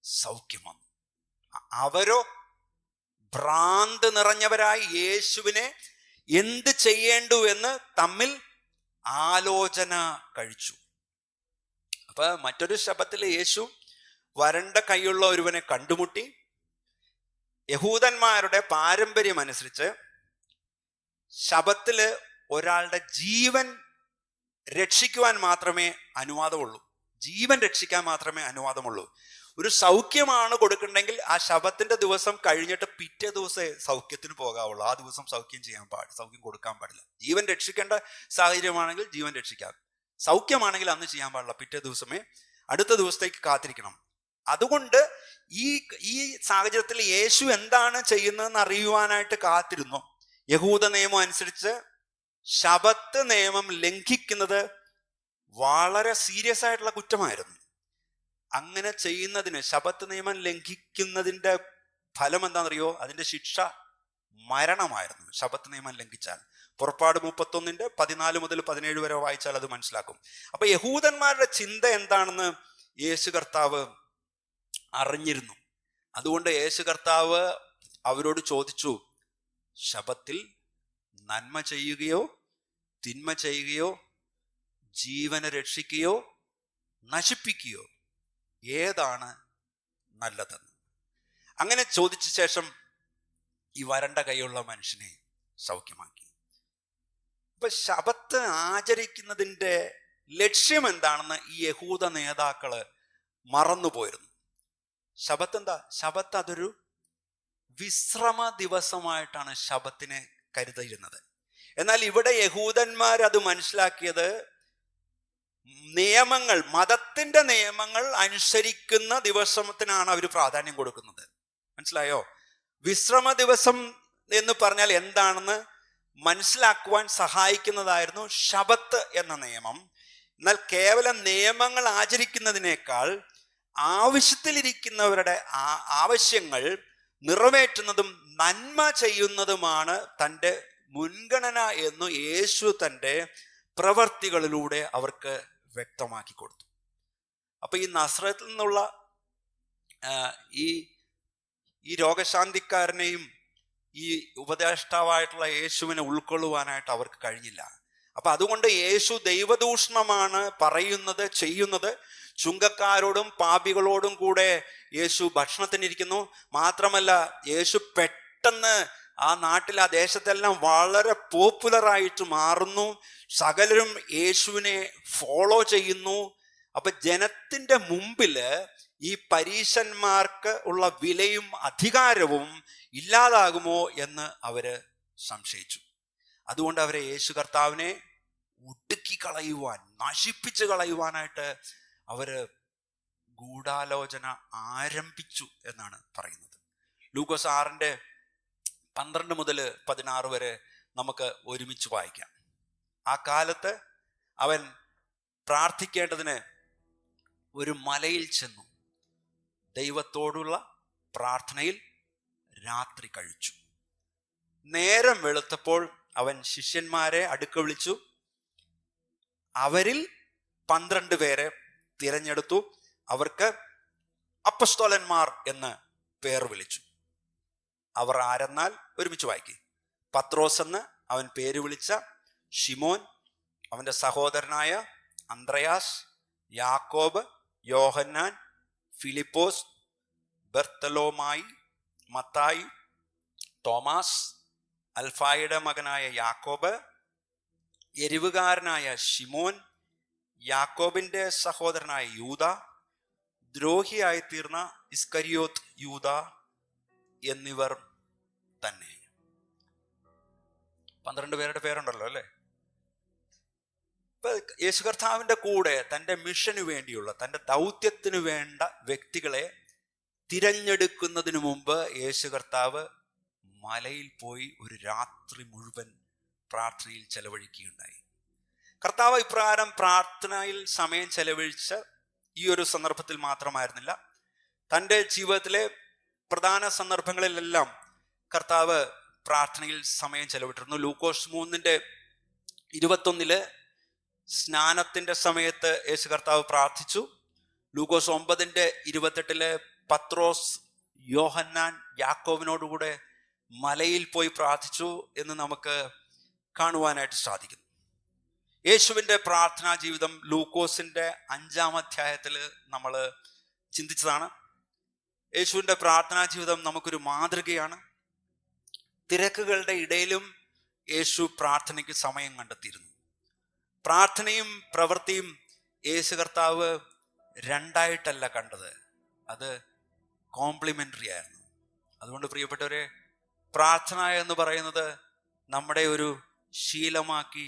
Speaker 1: സൗഖ്യം വന്നു. അവരോ ഭ്രാന്ത് നിറഞ്ഞവരായി യേശുവിനെ എന്ത് ചെയ്യേണ്ടു എന്ന് തമ്മിൽ ആലോചന കഴിച്ചു. അപ്പൊ മറ്റൊരു ശബത്തിൽ യേശു വരണ്ട കൈയുള്ള ഒരുവനെ കണ്ടുമുട്ടി. യഹൂദന്മാരുടെ പാരമ്പര്യം അനുസരിച്ച് ശബത്തില് ഒരാളുടെ ജീവൻ രക്ഷിക്കുവാൻ മാത്രമേ അനുവാദമുള്ളൂ. ജീവൻ രക്ഷിക്കാൻ മാത്രമേ അനുവാദമുള്ളൂ. ഒരു സൗഖ്യമാണ് കൊടുക്കണമെങ്കിൽ ആ ശബത്തിന്റെ ദിവസം കഴിഞ്ഞിട്ട് പിറ്റേ ദിവസമേ സൗഖ്യത്തിന് പോകാവുള്ളൂ. ആ ദിവസം സൗഖ്യം കൊടുക്കാൻ പാടില്ല. ജീവൻ രക്ഷിക്കേണ്ട സാഹചര്യമാണെങ്കിൽ ജീവൻ രക്ഷിക്കാം. സൗഖ്യമാണെങ്കിൽ അന്ന് ചെയ്യാൻ പാടില്ല. പിറ്റേ ദിവസമേ, അടുത്ത ദിവസത്തേക്ക് കാത്തിരിക്കണം. അതുകൊണ്ട് ഈ സാഹചര്യത്തിൽ യേശു എന്താണ് ചെയ്യുന്നതെന്ന് അറിയുവാനായിട്ട് കാത്തിരുന്നു. യഹൂദ നിയമം അനുസരിച്ച് ശബത്ത് നിയമം ലംഘിക്കുന്നത് വളരെ സീരിയസ് ആയിട്ടുള്ള കുറ്റമായിരുന്നു. അങ്ങനെ ചെയ്യുന്നതിന്, ശബത്ത് നിയമം ലംഘിക്കുന്നതിന്റെ ഫലം എന്താണെന്നറിയോ? അതിന്റെ ശിക്ഷ മരണമായിരുന്നു. ശബത്ത് നിയമം ലംഘിച്ചാൽ പുറപ്പാട് 31 14 മുതൽ 17 വരെ വായിച്ചാൽ അത് മനസ്സിലാക്കും. അപ്പൊ യഹൂദന്മാരുടെ ചിന്ത എന്താണെന്ന് യേശു കർത്താവ് അറിഞ്ഞിരുന്നു. അതുകൊണ്ട് യേശു കർത്താവ് അവരോട് ചോദിച്ചു, ശബത്തിൽ നന്മ ചെയ്യുകയോ തിന്മ ചെയ്യുകയോ ജീവനെ രക്ഷിക്കുകയോ നശിപ്പിക്കുകയോ ഏതാണ് നല്ലതെന്ന്. അങ്ങനെ ചോദിച്ച ശേഷം ഈ വരണ്ട കൈയുള്ള മനുഷ്യനെ സൗഖ്യമാക്കി. ഇപ്പൊ ശബത്ത് ആചരിക്കുന്നതിൻ്റെ ലക്ഷ്യം എന്താണെന്ന് ഈ യഹൂദ നേതാക്കള് മറന്നുപോയിരുന്നു. ശബത്ത് എന്താ? ശബത്ത് അതൊരു വിശ്രമ ദിവസമായിട്ടാണ് ശബത്തിനെ കരുതിയിരുന്നത്. എന്നാൽ ഇവിടെ യഹൂദന്മാർ അത് മനസ്സിലാക്കിയത് നിയമങ്ങൾ, മതത്തിന്റെ നിയമങ്ങൾ അനുസരിക്കുന്ന ദിവസത്തിനാണ് അവർ പ്രാധാന്യം കൊടുക്കുന്നത്. മനസ്സിലായോ? വിശ്രമ ദിവസം എന്ന് പറഞ്ഞാൽ എന്താണെന്ന് മനസ്സിലാക്കുവാൻ സഹായിക്കുന്നതായിരുന്നു ശബത്ത് എന്ന നിയമം. എന്നാൽ കേവലം നിയമങ്ങൾ ആചരിക്കുന്നതിനേക്കാൾ ആവശ്യത്തിലിരിക്കുന്നവരുടെ ആവശ്യങ്ങൾ നിറവേറ്റുന്നതും നന്മ ചെയ്യുന്നതുമാണ് തൻ്റെ മുൻഗണന എന്ന് യേശു തൻ്റെ പ്രവർത്തികളിലൂടെ അവർക്ക് വ്യക്തമാക്കി കൊടുത്തു. അപ്പൊ ഈ നസ്രത്തിൽ നിന്നുള്ള ഈ രോഗശാന്തിക്കാരനെയും ഈ ഉപദേഷ്ടാവായിട്ടുള്ള യേശുവിനെ ഉൾക്കൊള്ളുവാനായിട്ട് അവർക്ക് കഴിഞ്ഞില്ല. അപ്പൊ അതുകൊണ്ട് യേശു ദൈവദൂഷണമാണ് പറയുന്നത്, ചെയ്യുന്നത്. ചുങ്കക്കാരോടും പാപികളോടും കൂടെ യേശു ഭക്ഷണത്തിനിരിക്കുന്നു. മാത്രമല്ല, യേശു പെട്ടെന്ന് ആ നാട്ടിൽ, ആ ദേശത്തെല്ലാം വളരെ പോപ്പുലറായിട്ട് മാറുന്നു. സകലരും യേശുവിനെ ഫോളോ ചെയ്യുന്നു. അപ്പൊ ജനത്തിന്റെ മുമ്പില് ഈ പരീശന്മാർക്ക് ഉള്ള വിലയും അധികാരവും ഇല്ലാതാകുമോ എന്ന് അവര് സംശയിച്ചു. അതുകൊണ്ട് അവരെ യേശു കർത്താവിനെ ഒടുക്കി കളയുവാൻ, നശിപ്പിച്ചു കളയുവാനായിട്ട് അവര് ഗൂഢാലോചന ആരംഭിച്ചു എന്നാണ് പറയുന്നത്. ലൂക്കോസ് 6 12 മുതൽ 16 വരെ നമുക്ക് ഒരുമിച്ച് വായിക്കാം. ആ കാലത്ത് അവൻ പ്രാർത്ഥിക്കേണ്ടതിന് ഒരു മലയിൽ ചെന്നു. ദൈവത്തോടുള്ള പ്രാർത്ഥനയിൽ രാത്രി കഴിച്ചു. നേരം വെളുത്തപ്പോൾ അവൻ ശിഷ്യന്മാരെ അടുക്ക വിളിച്ചു. അവരിൽ 12 പേരെ തിരഞ്ഞെടുത്തു. അവർക്ക് അപ്പസ്തോലന്മാർ എന്ന് പേർ വിളിച്ചു. അവർ ആരെന്നാൽ ഒരുമിച്ച് വായിക്കും. പത്രോസ് എന്ന് അവൻ പേര് വിളിച്ച ശിമോൻ, അവൻ്റെ സഹോദരനായ അന്ത്രയാസ്, യാക്കോബ്, യോഹന്നാൻ, ഫിലിപ്പോസ്, ബർത്തലോമായി, മത്തായി, തോമാസ്, അൽഫായുടെ മകനായ യാക്കോബ്, എരിവുകാരനായ ശിമോൻ, യാക്കോബിന്റെ സഹോദരനായ യൂദ, ദ്രോഹിയായി തീർന്ന ഇസ്കരിയോത്ത് യൂദ എന്നിവർ തന്നെ. 12 പേരുടെ പേരുണ്ടല്ലോ അല്ലേ? ഇപ്പൊ യേശു കർത്താവിന്റെ കൂടെ തൻ്റെ മിഷന് വേണ്ടിയുള്ള, തൻ്റെ ദൗത്യത്തിന് വേണ്ട വ്യക്തികളെ തിരഞ്ഞെടുക്കുന്നതിന് മുമ്പ് യേശു കർത്താവ് മലയിൽ പോയി ഒരു രാത്രി മുഴുവൻ പ്രാർത്ഥനയിൽ ചെലവഴിക്കുകയുണ്ടായി. കർത്താവ് ഇപ്രകാരം പ്രാർത്ഥനയിൽ സമയം ചെലവഴിച്ച ഈ ഒരു സന്ദർഭത്തിൽ മാത്രമായിരുന്നില്ല, തൻ്റെ ജീവിതത്തിലെ പ്രധാന സന്ദർഭങ്ങളിലെല്ലാം കർത്താവ് പ്രാർത്ഥനയിൽ സമയം ചെലവിട്ടിരുന്നു. ലൂക്കോസ് 3:21 സ്നാനത്തിന്റെ സമയത്ത് യേശു കർത്താവ് പ്രാർത്ഥിച്ചു. ലൂക്കോസ് 9:28 പത്രോസ്, യോഹന്നാൻ, യാക്കോബിനോടുകൂടെ മലയിൽ പോയി പ്രാർത്ഥിച്ചു എന്ന് നമുക്ക് കാണുവാനായിട്ട് സാധിക്കുന്നു. യേശുവിൻ്റെ പ്രാർത്ഥനാ ജീവിതം ലൂക്കോസിന്റെ 5-ാം അധ്യായത്തിൽ നമ്മൾ ചിന്തിച്ചതാണ്. യേശുവിൻ്റെ പ്രാർത്ഥനാ ജീവിതം നമുക്കൊരു മാതൃകയാണ്. തിരക്കുകളുടെ ഇടയിലും യേശു പ്രാർത്ഥനയ്ക്ക് സമയം കണ്ടെത്തിയിരുന്നു. പ്രാർത്ഥനയും പ്രവൃത്തിയും യേശു കർത്താവ് രണ്ടായിട്ടല്ല കണ്ടത്, അത് കോംപ്ലിമെന്ററി ആയിരുന്നു. അതുകൊണ്ട് പ്രിയപ്പെട്ടവരെ, പ്രാർത്ഥന എന്ന് പറയുന്നത് നമ്മുടെ ഒരു ശീലമാക്കി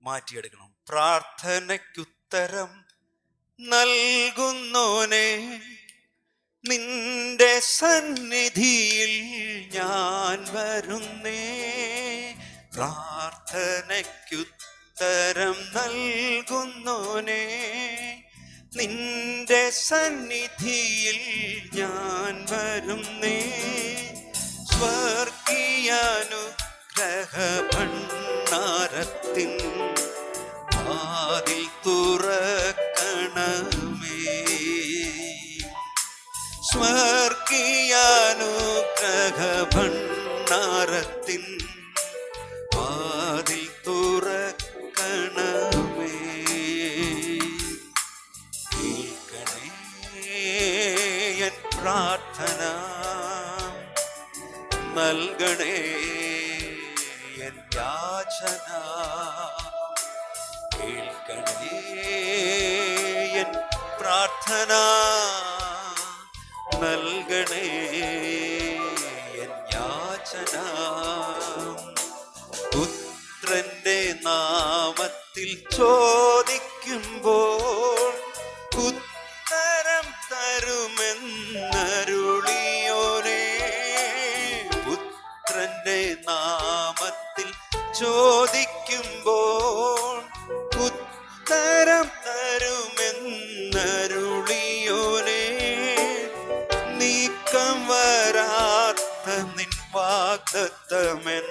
Speaker 1: മാറ്റിയെടുക്കണം. പ്രാർത്ഥനയ്ക്കുത്തരം നൽകുന്നോനെ, നിന്റെ സന്നിധിയിൽ ഞാൻ വരുന്നേ. പ്രാർത്ഥനയ്ക്കുത്തരം നൽകുന്നോനെ, നിന്റെ സന്നിധിയിൽ ഞാൻ വരുന്നേ. സ്വർഗീയാനുഗ്രഹ ഭണ്ഡാരത്തിൻ വാതിൽ തുറക്കണമേ. സ്വർഗീയാനുഗ്രഹ ഭണ്ഡാരത്തിൻ വാതിൽ തുറക്കണമേ. കേൾക്കണേ എൻ പ്രാർത്ഥന, നൽകണേ എൻ യാചന. കേൾക്കണേ എൻ പ്രാർത്ഥന, നൽകണേ എൻ യാചന. പുത്രന്റെ നാമത്തിൽ ചോദിക്കുമ്പോൾ ഉത്തരം തരുമെന്നരുളിയോനേ. പുത്രന്റെ നാമത്തിൽ ചോദിക്കുമ്പോൾ ഉത്തരം തരുമെന്നരുളിയോനേ. നീക്കം വരാത്ത നിൻ വാഗ്ദത്തമെൻ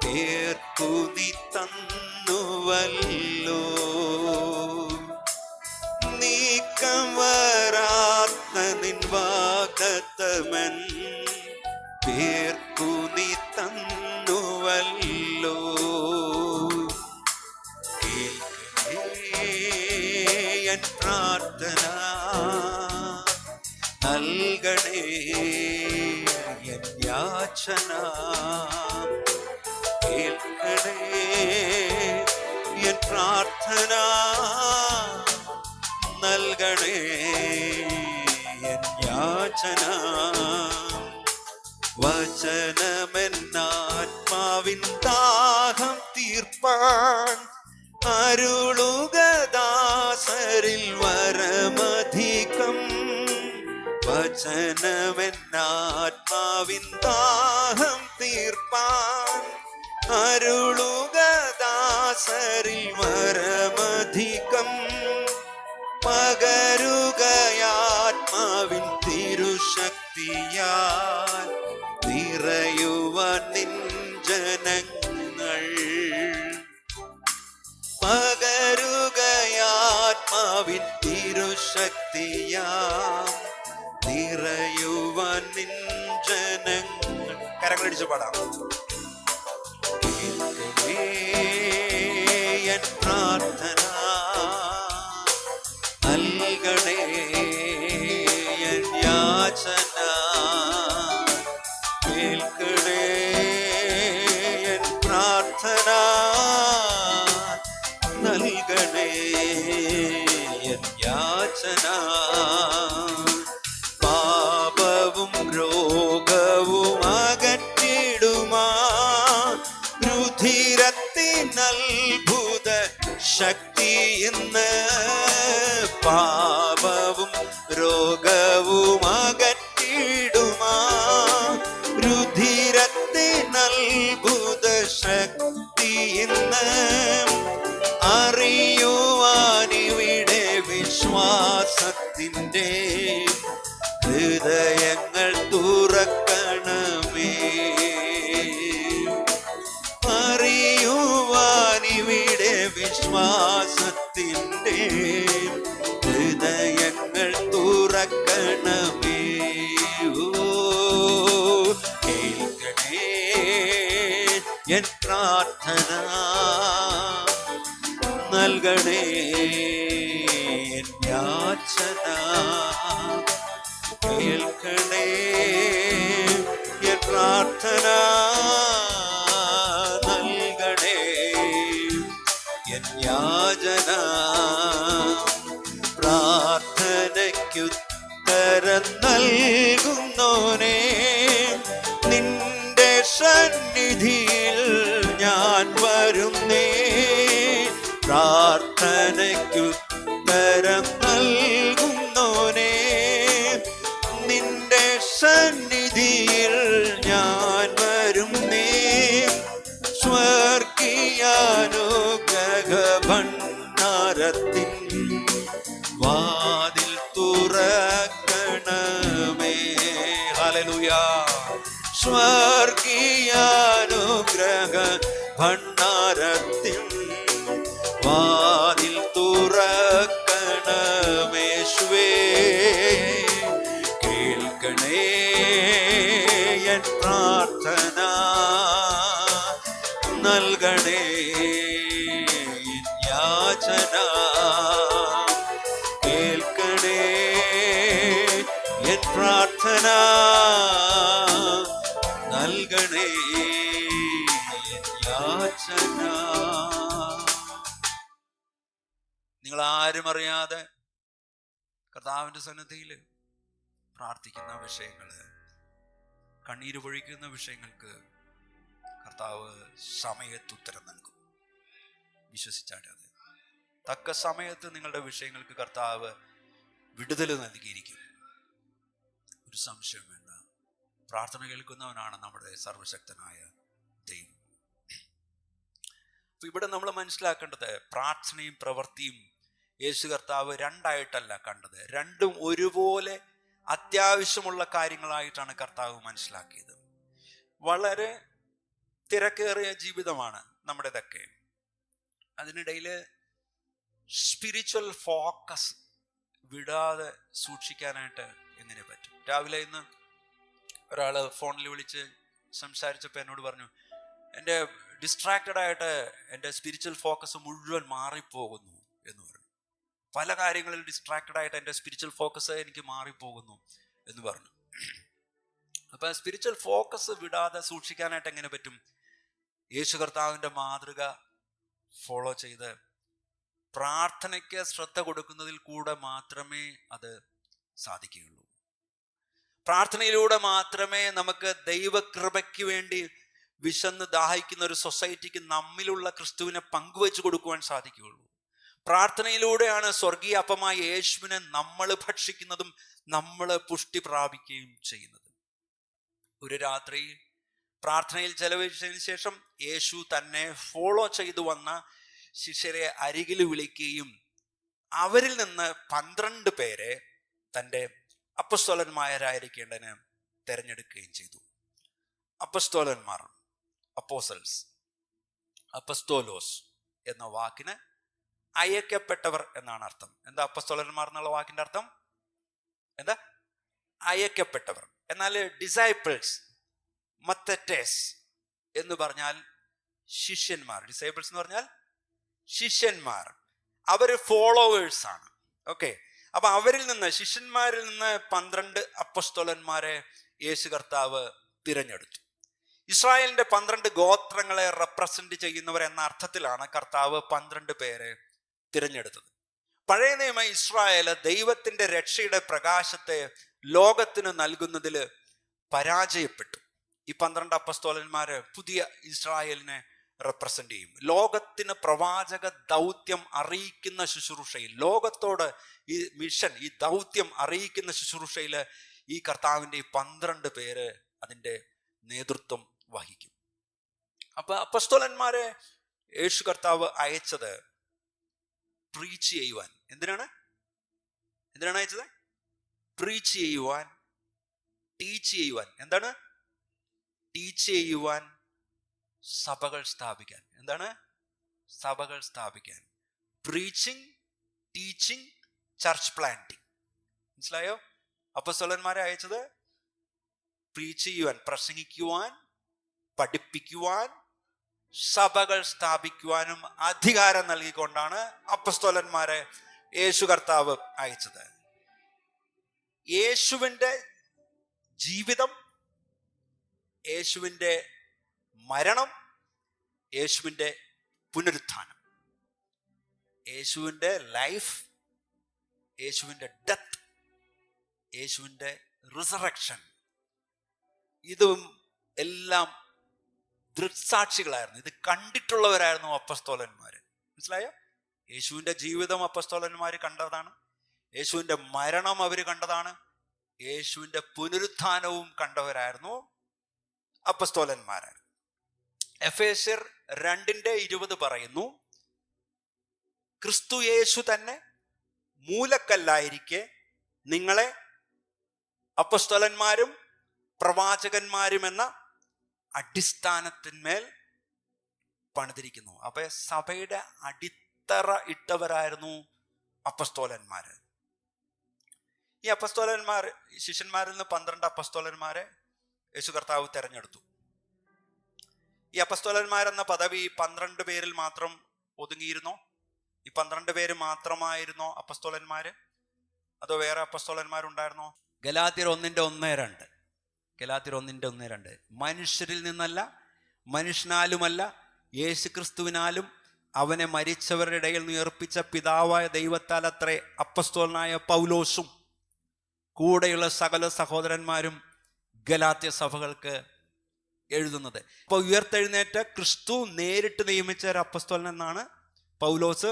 Speaker 1: പേർക്കു നീ തന്നുവല്ലോ. നീക്കം വരാത്ത നിൻ വാഗ്ദത്തമെൻ പേർക്കു നീ തന്നുവല്ലോ. കേൾക്കണേ എൻ പ്രാർത്ഥന, നൽകണേ എൻ യാചന. കേൾക്കണേ എൻ പ്രാർത്ഥന, നൽകണേ എൻ യാചന. വചനമെന്നാത്മാവിൻ ദാഹം തീർപ്പാൻ അരുളുകദാസരിൽ വരമധികം. വചനമെന്നാത്മാവിൻ ദാഹം തീർപ്പാൻ അരുളുക ദാസരിൽ വരമധികം, പകരുകയാത്മാവിൻ തിരുശക്തിയാൽ നിറയുവാൻ നിൻ ജനങ്ങൾ. പകരുകയാത്മാവിൻ തിരുശക്തിയാൽ നിറയുവാൻ നിൻ ജനങ്ങൾ. കരങ്ങളടിച്ച് പാടാം. എൻ പ്രാർത്ഥന നൽകണേ, എൻ യാചന കേൾക്കണേ, എൻ പ്രാർത്ഥന നൽകണേ, എൻ യാചന. പാപവും രോഗവും അകറ്റിടുമാ രുധിരത്തിനത്ഭുത ശക്തി ഇന്ന്. പാപവും രോഗവും അകറ്റിടുമാ രുധിരത്തിനത്ഭുത ശക്തി ഇന്ന്. അറിയുവാനിവിടെ വിശ്വാസത്തിൻ്റെ ഹൃദയങ്ങൾ തുറക്കണമേ. അറിയുവാനിവിടെ വിശ്വാസത്തിൻ്റെ ഹൃദയങ്ങൾ തുറക്കണമേ. കേൾക്കണേ എൻ പ്രാർത്ഥന, നൽകണേ എൻ യാചന. കേൾക്കണേ എൻ പ്രാർത്ഥന, നൽകണേ എൻ യാചന. പ്രാർത്ഥനയ്ക്കുത്തരം നൽകുന്നോനേ, നിന്റെ സന്നിധിയിൽ ഞാൻ വരുന്നേ. പ്രാർത്ഥനയ്ക്കുത്തരം നൽകുന്നോനേ, നിന്റെ സന്നിധിയിൽ ഞാൻ വരുന്നേ. സ്വർഗീയാനുഗ്രഹ ഭണ്ഡാരത്തിൻ വാതിൽ തുറക്കണമേ. ഹല്ലേലൂയ. സ്വർഗീയാനുഗ്രഹ ഭണ്ഡാരത്തിൻ വാതിൽ തുറക്കണമേശുവേ. കേൾക്കണേ എൻ പ്രാർത്ഥന, നൽകണേ എൻ യാചന. കേൾക്കണേ എൻ പ്രാർത്ഥന, നൽകണേ എൻ യാചന. നിങ്ങൾ ആരും അറിയാതെ കർത്താവിൻ്റെ സന്നിധിയിൽ പ്രാർത്ഥിക്കുന്ന വിഷയങ്ങൾ, കണ്ണീര് പൊഴിക്കുന്ന വിഷയങ്ങൾക്ക് കർത്താവ് സമയത്ത് ഉത്തരം നൽകും. വിശ്വസിച്ചാട്ടെ. അത് തക്ക സമയത്ത് നിങ്ങളുടെ വിഷയങ്ങൾക്ക് കർത്താവ് വിടുതൽ നൽകിയിരിക്കും. ഒരു സംശയം വേണ്ട. പ്രാർത്ഥന കേൾക്കുന്നവനാണ് നമ്മുടെ സർവശക്തനായ ദൈവം. അപ്പൊ ഇവിടെ നമ്മൾ മനസ്സിലാക്കേണ്ടത്, പ്രാർത്ഥനയും പ്രവൃത്തിയും യേശു കർത്താവ് രണ്ടായിട്ടല്ല കണ്ടത്. രണ്ടും ഒരുപോലെ അത്യാവശ്യമുള്ള കാര്യങ്ങളായിട്ടാണ് കർത്താവ് മനസ്സിലാക്കിയത്. വളരെ തിരക്കേറിയ ജീവിതമാണ് നമ്മുടേതൊക്കെ. അതിനിടയിൽ സ്പിരിച്വൽ ഫോക്കസ് വിടാതെ സൂക്ഷിക്കാനായിട്ട് എങ്ങനെ പറ്റും? രാവിലെ ഇന്ന് ഒരാൾ ഫോണിൽ വിളിച്ച് സംസാരിച്ചപ്പോൾ എന്നോട് പറഞ്ഞു, എൻ്റെ ഡിസ്ട്രാക്റ്റഡ് ആയിട്ട് എൻ്റെ സ്പിരിച്വൽ ഫോക്കസ് മുഴുവൻ മാറിപ്പോകുന്നു എന്ന് പറഞ്ഞു. പല കാര്യങ്ങളിൽ ഡിസ്ട്രാക്റ്റഡ് ആയിട്ട് എൻ്റെ സ്പിരിച്വൽ ഫോക്കസ് എനിക്ക് മാറിപ്പോകുന്നു എന്ന് പറഞ്ഞു. അപ്പം സ്പിരിച്വൽ ഫോക്കസ് വിടാതെ സൂക്ഷിക്കാനായിട്ട് എങ്ങനെ പറ്റും? യേശു കർത്താവിൻ്റെ മാതൃക ഫോളോ ചെയ്ത് പ്രാർത്ഥനയ്ക്ക് ശ്രദ്ധ കൊടുക്കുന്നതിൽ കൂടെ മാത്രമേ അത് സാധിക്കുകയുള്ളൂ. പ്രാർത്ഥനയിലൂടെ മാത്രമേ നമുക്ക് ദൈവകൃപയ്ക്ക് വേണ്ടി വിശന്ന് ദാഹിക്കുന്ന ഒരു സൊസൈറ്റിക്ക് നമ്മിലുള്ള ക്രിസ്തുവിനെ പങ്കുവെച്ചു കൊടുക്കുവാൻ സാധിക്കുകയുള്ളൂ. പ്രാർത്ഥനയിലൂടെയാണ് സ്വർഗീയ അപ്പമായ യേശുവിനെ നമ്മൾ ഭക്ഷിക്കുന്നതും നമ്മൾ പുഷ്ടി പ്രാപിക്കുകയും ചെയ്യുന്നത്. ഒരു രാത്രി പ്രാർത്ഥനയിൽ ചെലവഴിച്ചതിന് ശേഷം യേശു തന്നെ ഫോളോ ചെയ്തു വന്ന ശിഷ്യരെ അരികിൽ വിളിക്കുകയും അവരിൽ നിന്ന് 12 പേരെ തൻ്റെ അപ്പസ്തോലന്മാരായിരിക്കേണ്ടതിന് തിരഞ്ഞെടുക്കുകയും ചെയ്തു. അപ്പസ്തോലന്മാർ, അപ്പോസൽസ്, അപ്പസ്തോലോസ് എന്ന വാക്കിന് അയക്കപ്പെട്ടവർ എന്നാണ് അർത്ഥം. എന്താ അപ്പസ്തോലന്മാർ എന്നുള്ള വാക്കിന്റെ അർത്ഥം? എന്താ? അയക്കപ്പെട്ടവർ. എന്നാൽ ഡിസൈപ്പിൾസ്, മത്തറ്റേസ് എന്ന് പറഞ്ഞാൽ ശിഷ്യന്മാർ. ഡിസൈപ്പിൾസ് എന്ന് പറഞ്ഞാൽ ശിഷ്യന്മാർ. അവർ ഫോളോവേഴ്സ് ആണ്. ഓക്കെ, അപ്പൊ അവരിൽ നിന്ന്, ശിഷ്യന്മാരിൽ നിന്ന് 12 അപ്പസ്തോലന്മാരെ യേശു കർത്താവ് തിരഞ്ഞെടുത്തു. ഇസ്രായേലിന്റെ 12 ഗോത്രങ്ങളെ റെപ്രസെന്റ് ചെയ്യുന്നവർ എന്ന അർത്ഥത്തിലാണ് കർത്താവ് 12 പേരെ തിരഞ്ഞെടുത്തത്. പഴയ നിയമ ഇസ്രായേൽ ദൈവത്തിന്റെ രക്ഷയുടെ പ്രകാശത്തെ ലോകത്തിന് നൽകുന്നതിൽ പരാജയപ്പെട്ടു. ഈ 12 അപ്പസ്തോലന്മാര് പുതിയ ഇസ്രായേലിനെ റെപ്രസെന്റ് ചെയ്യും. ലോകത്തിന് പ്രവാചക ദൗത്യം അറിയിക്കുന്ന ശുശ്രൂഷയിൽ, ലോകത്തോട് ഈ മിഷൻ, ഈ ദൗത്യം അറിയിക്കുന്ന ശുശ്രൂഷയിൽ ഈ കർത്താവിൻ്റെ ഈ 12 പേര് അതിൻ്റെ നേതൃത്വം വഹിക്കും. അപ്പൊ അപ്പസ്തോലന്മാരെ യേശു കർത്താവ് അയച്ചത് പ്രീച്ച് ചെയ്യുവാൻ. എന്തിനാണ് അയച്ചത്? പ്രീച്ച് ചെയ്യുവാൻ, ടീച്ച് ചെയ്യുവാൻ. എന്താണ്? ടീച്ച് ചെയ്യുവാൻ, സഭകൾ സ്ഥാപിക്കാൻ. എന്താണ്? സഭകൾ സ്ഥാപിക്കാൻ. Preaching, teaching, church planting. മനസ്സിലായോ? അപ്പസ്തോലന്മാരെ അയച്ചത് പ്രീച്ച് ചെയ്യുവാൻ, പ്രസംഗിക്കുവാൻ, പഠിപ്പിക്കുവാൻ, സഭകൾ സ്ഥാപിക്കുവാനും അധികാരം നൽകിക്കൊണ്ടാണ് അപ്പസ്തോലന്മാരെ യേശു കർത്താവ് അയച്ചത്. യേശുവിൻ്റെ ജീവിതം, യേശുവിൻ്റെ മരണം, യേശുവിൻ്റെ പുനരുത്ഥാനം, യേശുവിൻ്റെ ലൈഫ്, യേശുവിൻ്റെ ഡെത്ത്, യേശുവിൻ്റെ റിസറക്ഷൻ, ഇതും എല്ലാം ദൃക്സാക്ഷികളായിരുന്നു. ഇത് കണ്ടിട്ടുള്ളവരായിരുന്നു അപ്പസ്തോലന്മാര്. മനസ്സിലായോ? യേശുവിൻ്റെ ജീവിതം അപ്പസ്തോലന്മാർ കണ്ടതാണ്, യേശുവിൻ്റെ മരണം അവർ കണ്ടതാണ്, യേശുവിൻ്റെ പുനരുത്ഥാനവും കണ്ടവരായിരുന്നു അപ്പസ്തോലന്മാരായിരുന്നു. എഫേസ്യർ 2:20 പറയുന്നു, ക്രിസ്തു യേശു തന്നെ മൂലക്കല്ലായിരിക്കെ നിങ്ങളെ അപ്പസ്തോലന്മാരും പ്രവാചകന്മാരും എന്ന അടിസ്ഥാനത്തിന്മേൽ പണിതിരിക്കുന്നു. അപ്പൊ സഭയുടെ അടിത്തറ ഇട്ടവരായിരുന്നു അപ്പസ്തോലന്മാര്. ഈ അപ്പസ്തോലന്മാർ, ശിഷ്യന്മാരിൽ നിന്ന് 12 അപ്പസ്തോലന്മാരെ യേശു കർത്താവ് തെരഞ്ഞെടുത്തു. ഈ അപ്പസ്തോലന്മാരെന്ന പദവി 12 പേരിൽ മാത്രം ഒതുങ്ങിയിരുന്നോ? ഈ 12 പേര് മാത്രമായിരുന്നോ അപ്പസ്തോലന്മാര്? അതോ വേറെ അപ്പസ്തോലന്മാരുണ്ടായിരുന്നോ? ഗലാത്യർ 1:1-2, ഗലാത്യർ 1:1-2, മനുഷ്യരിൽ നിന്നല്ല, മനുഷ്യനാലുമല്ല, യേശുക്രിസ്തുവിനാലും അവനെ മരിച്ചവരുടെ ഇടയിൽ ഉയർപ്പിച്ച പിതാവായ ദൈവത്താൽ അത്രേ അപ്പസ്തോലനായ പൗലോസും കൂടെയുള്ള സകല സഹോദരന്മാരും ഗലാത്യ സഭകൾക്ക് എഴുതുന്നത്. അപ്പോൾ ഉയർത്തെഴുന്നേറ്റ ക്രിസ്തു നേരിട്ട് നിയമിച്ച ഒരു അപ്പസ്തോലൻ എന്നാണ് പൗലോസ്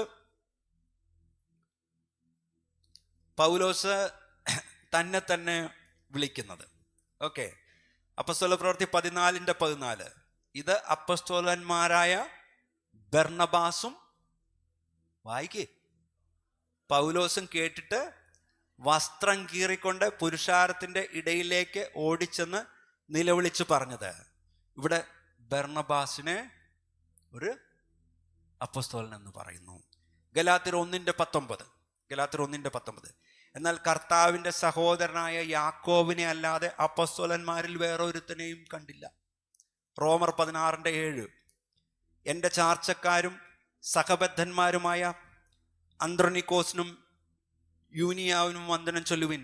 Speaker 1: തന്നെ വിളിക്കുന്നത്. ഓക്കെ, അപ്പസ്തോല പ്രവൃത്തി 14:14, ഇത് അപ്പസ്തോലന്മാരായ ബർന്നബാസും പൗലോസും കേട്ടിട്ട് വസ്ത്രം കീറിക്കൊണ്ട് പുരുഷാരത്തിന്റെ ഇടയിലേക്ക് ഓടിച്ചെന്ന് നിലവിളിച്ചു പറഞ്ഞത്. ഇവിടെ ബർന്നബാസിനെ ഒരു അപ്പസ്തോലൻ എന്ന് പറയുന്നു. ഗലാത്യർ 1:19, എന്നാൽ കർത്താവിൻ്റെ സഹോദരനായ യാക്കോബിനെ അല്ലാതെ അപ്പസ്തോലന്മാരിൽ വേറൊരുത്തനെയും കണ്ടില്ല. റോമർ 16:7, എൻ്റെ ചാർച്ചക്കാരും സഹബദ്ധന്മാരുമായ അന്ത്രോനിക്കോസിനും യൂനിയാവിനും വന്ദനം ചൊല്ലുവിൻ.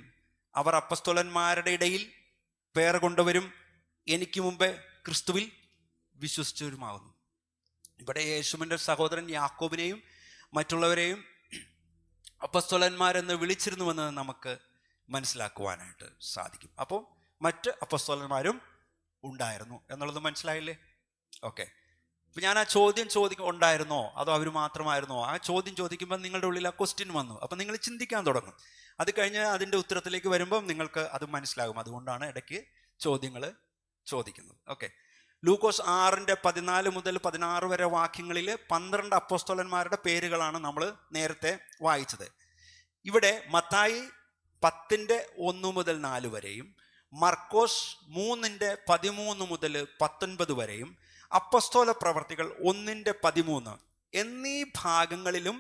Speaker 1: അവർ അപ്പസ്തോലന്മാരുടെ ഇടയിൽ പേർ കൊണ്ടവരും എനിക്ക് മുമ്പേ ക്രിസ്തുവിൽ വിശ്വസിച്ചവരുമാകുന്നു. ഇവിടെ യേശുവിൻ്റെ സഹോദരൻ യാക്കോബിനെയും മറ്റുള്ളവരെയും അപ്പസ്തോലന്മാരെന്ന് വിളിച്ചിരുന്നുവെന്ന് നമുക്ക് മനസ്സിലാക്കുവാനായിട്ട് സാധിക്കും. അപ്പോൾ മറ്റ് അപ്പസ്തോലന്മാരും ഉണ്ടായിരുന്നു എന്നുള്ളത് മനസ്സിലായില്ലേ? ഓക്കെ, ഇപ്പം ഞാൻ ആ ചോദ്യം ഉണ്ടായിരുന്നോ അതോ അവർ മാത്രമായിരുന്നോ? ആ ചോദ്യം ചോദിക്കുമ്പോൾ നിങ്ങളുടെ ഉള്ളിൽ ആ ക്വസ്റ്റ്യൻ വന്നു. അപ്പം നിങ്ങൾ ചിന്തിക്കാൻ തുടങ്ങും. അത് കഴിഞ്ഞ് അതിൻ്റെ ഉത്തരത്തിലേക്ക് വരുമ്പം നിങ്ങൾക്ക് അത് മനസ്സിലാകും. അതുകൊണ്ടാണ് ഇടയ്ക്ക് ചോദ്യങ്ങൾ ചോദിക്കുന്നത്. ഓക്കെ, ലൂക്കോസ് 6:14-16 വരെ വാക്യങ്ങളിൽ 12 അപ്പോസ്തലന്മാരുടെ പേരുകളാണ് നമ്മൾ നേരത്തെ വായിച്ചത്. ഇവിടെ മത്തായി 10:1-4 വരെയും മർക്കോസ് 3:13-19 വരെയും അപ്പോസ്തല പ്രവർത്തികൾ 1:13 എന്നീ ഭാഗങ്ങളിലും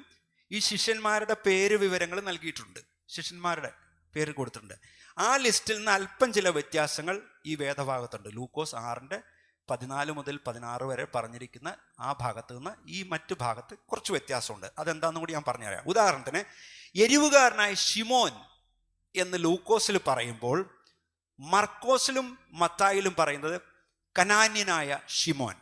Speaker 1: ഈ ശിഷ്യന്മാരുടെ പേര് വിവരങ്ങൾ നൽകിയിട്ടുണ്ട്. ശിഷ്യന്മാരുടെ പേര് കൊടുത്തിട്ടുണ്ട്. ആ ലിസ്റ്റിൽ നിന്ന് അല്പം ചില വ്യത്യാസങ്ങൾ ഈ വേദഭാഗത്തുണ്ട്. ലൂക്കോസ് 6:14-16 വരെ പറഞ്ഞിരിക്കുന്ന ആ ഭാഗത്ത് നിന്ന് ഈ മറ്റു ഭാഗത്ത് കുറച്ച് വ്യത്യാസമുണ്ട്. അതെന്താണെന്ന് കൂടി ഞാൻ പറഞ്ഞുതരാം. ഉദാഹരണത്തിന്, എരിവുകാരനായ ശിമോൻ എന്ന് ലൂക്കോസിൽ പറയുമ്പോൾ മർക്കോസിലും മത്തായിലും പറയുന്നത് കനാന്യനായ ശിമോൻ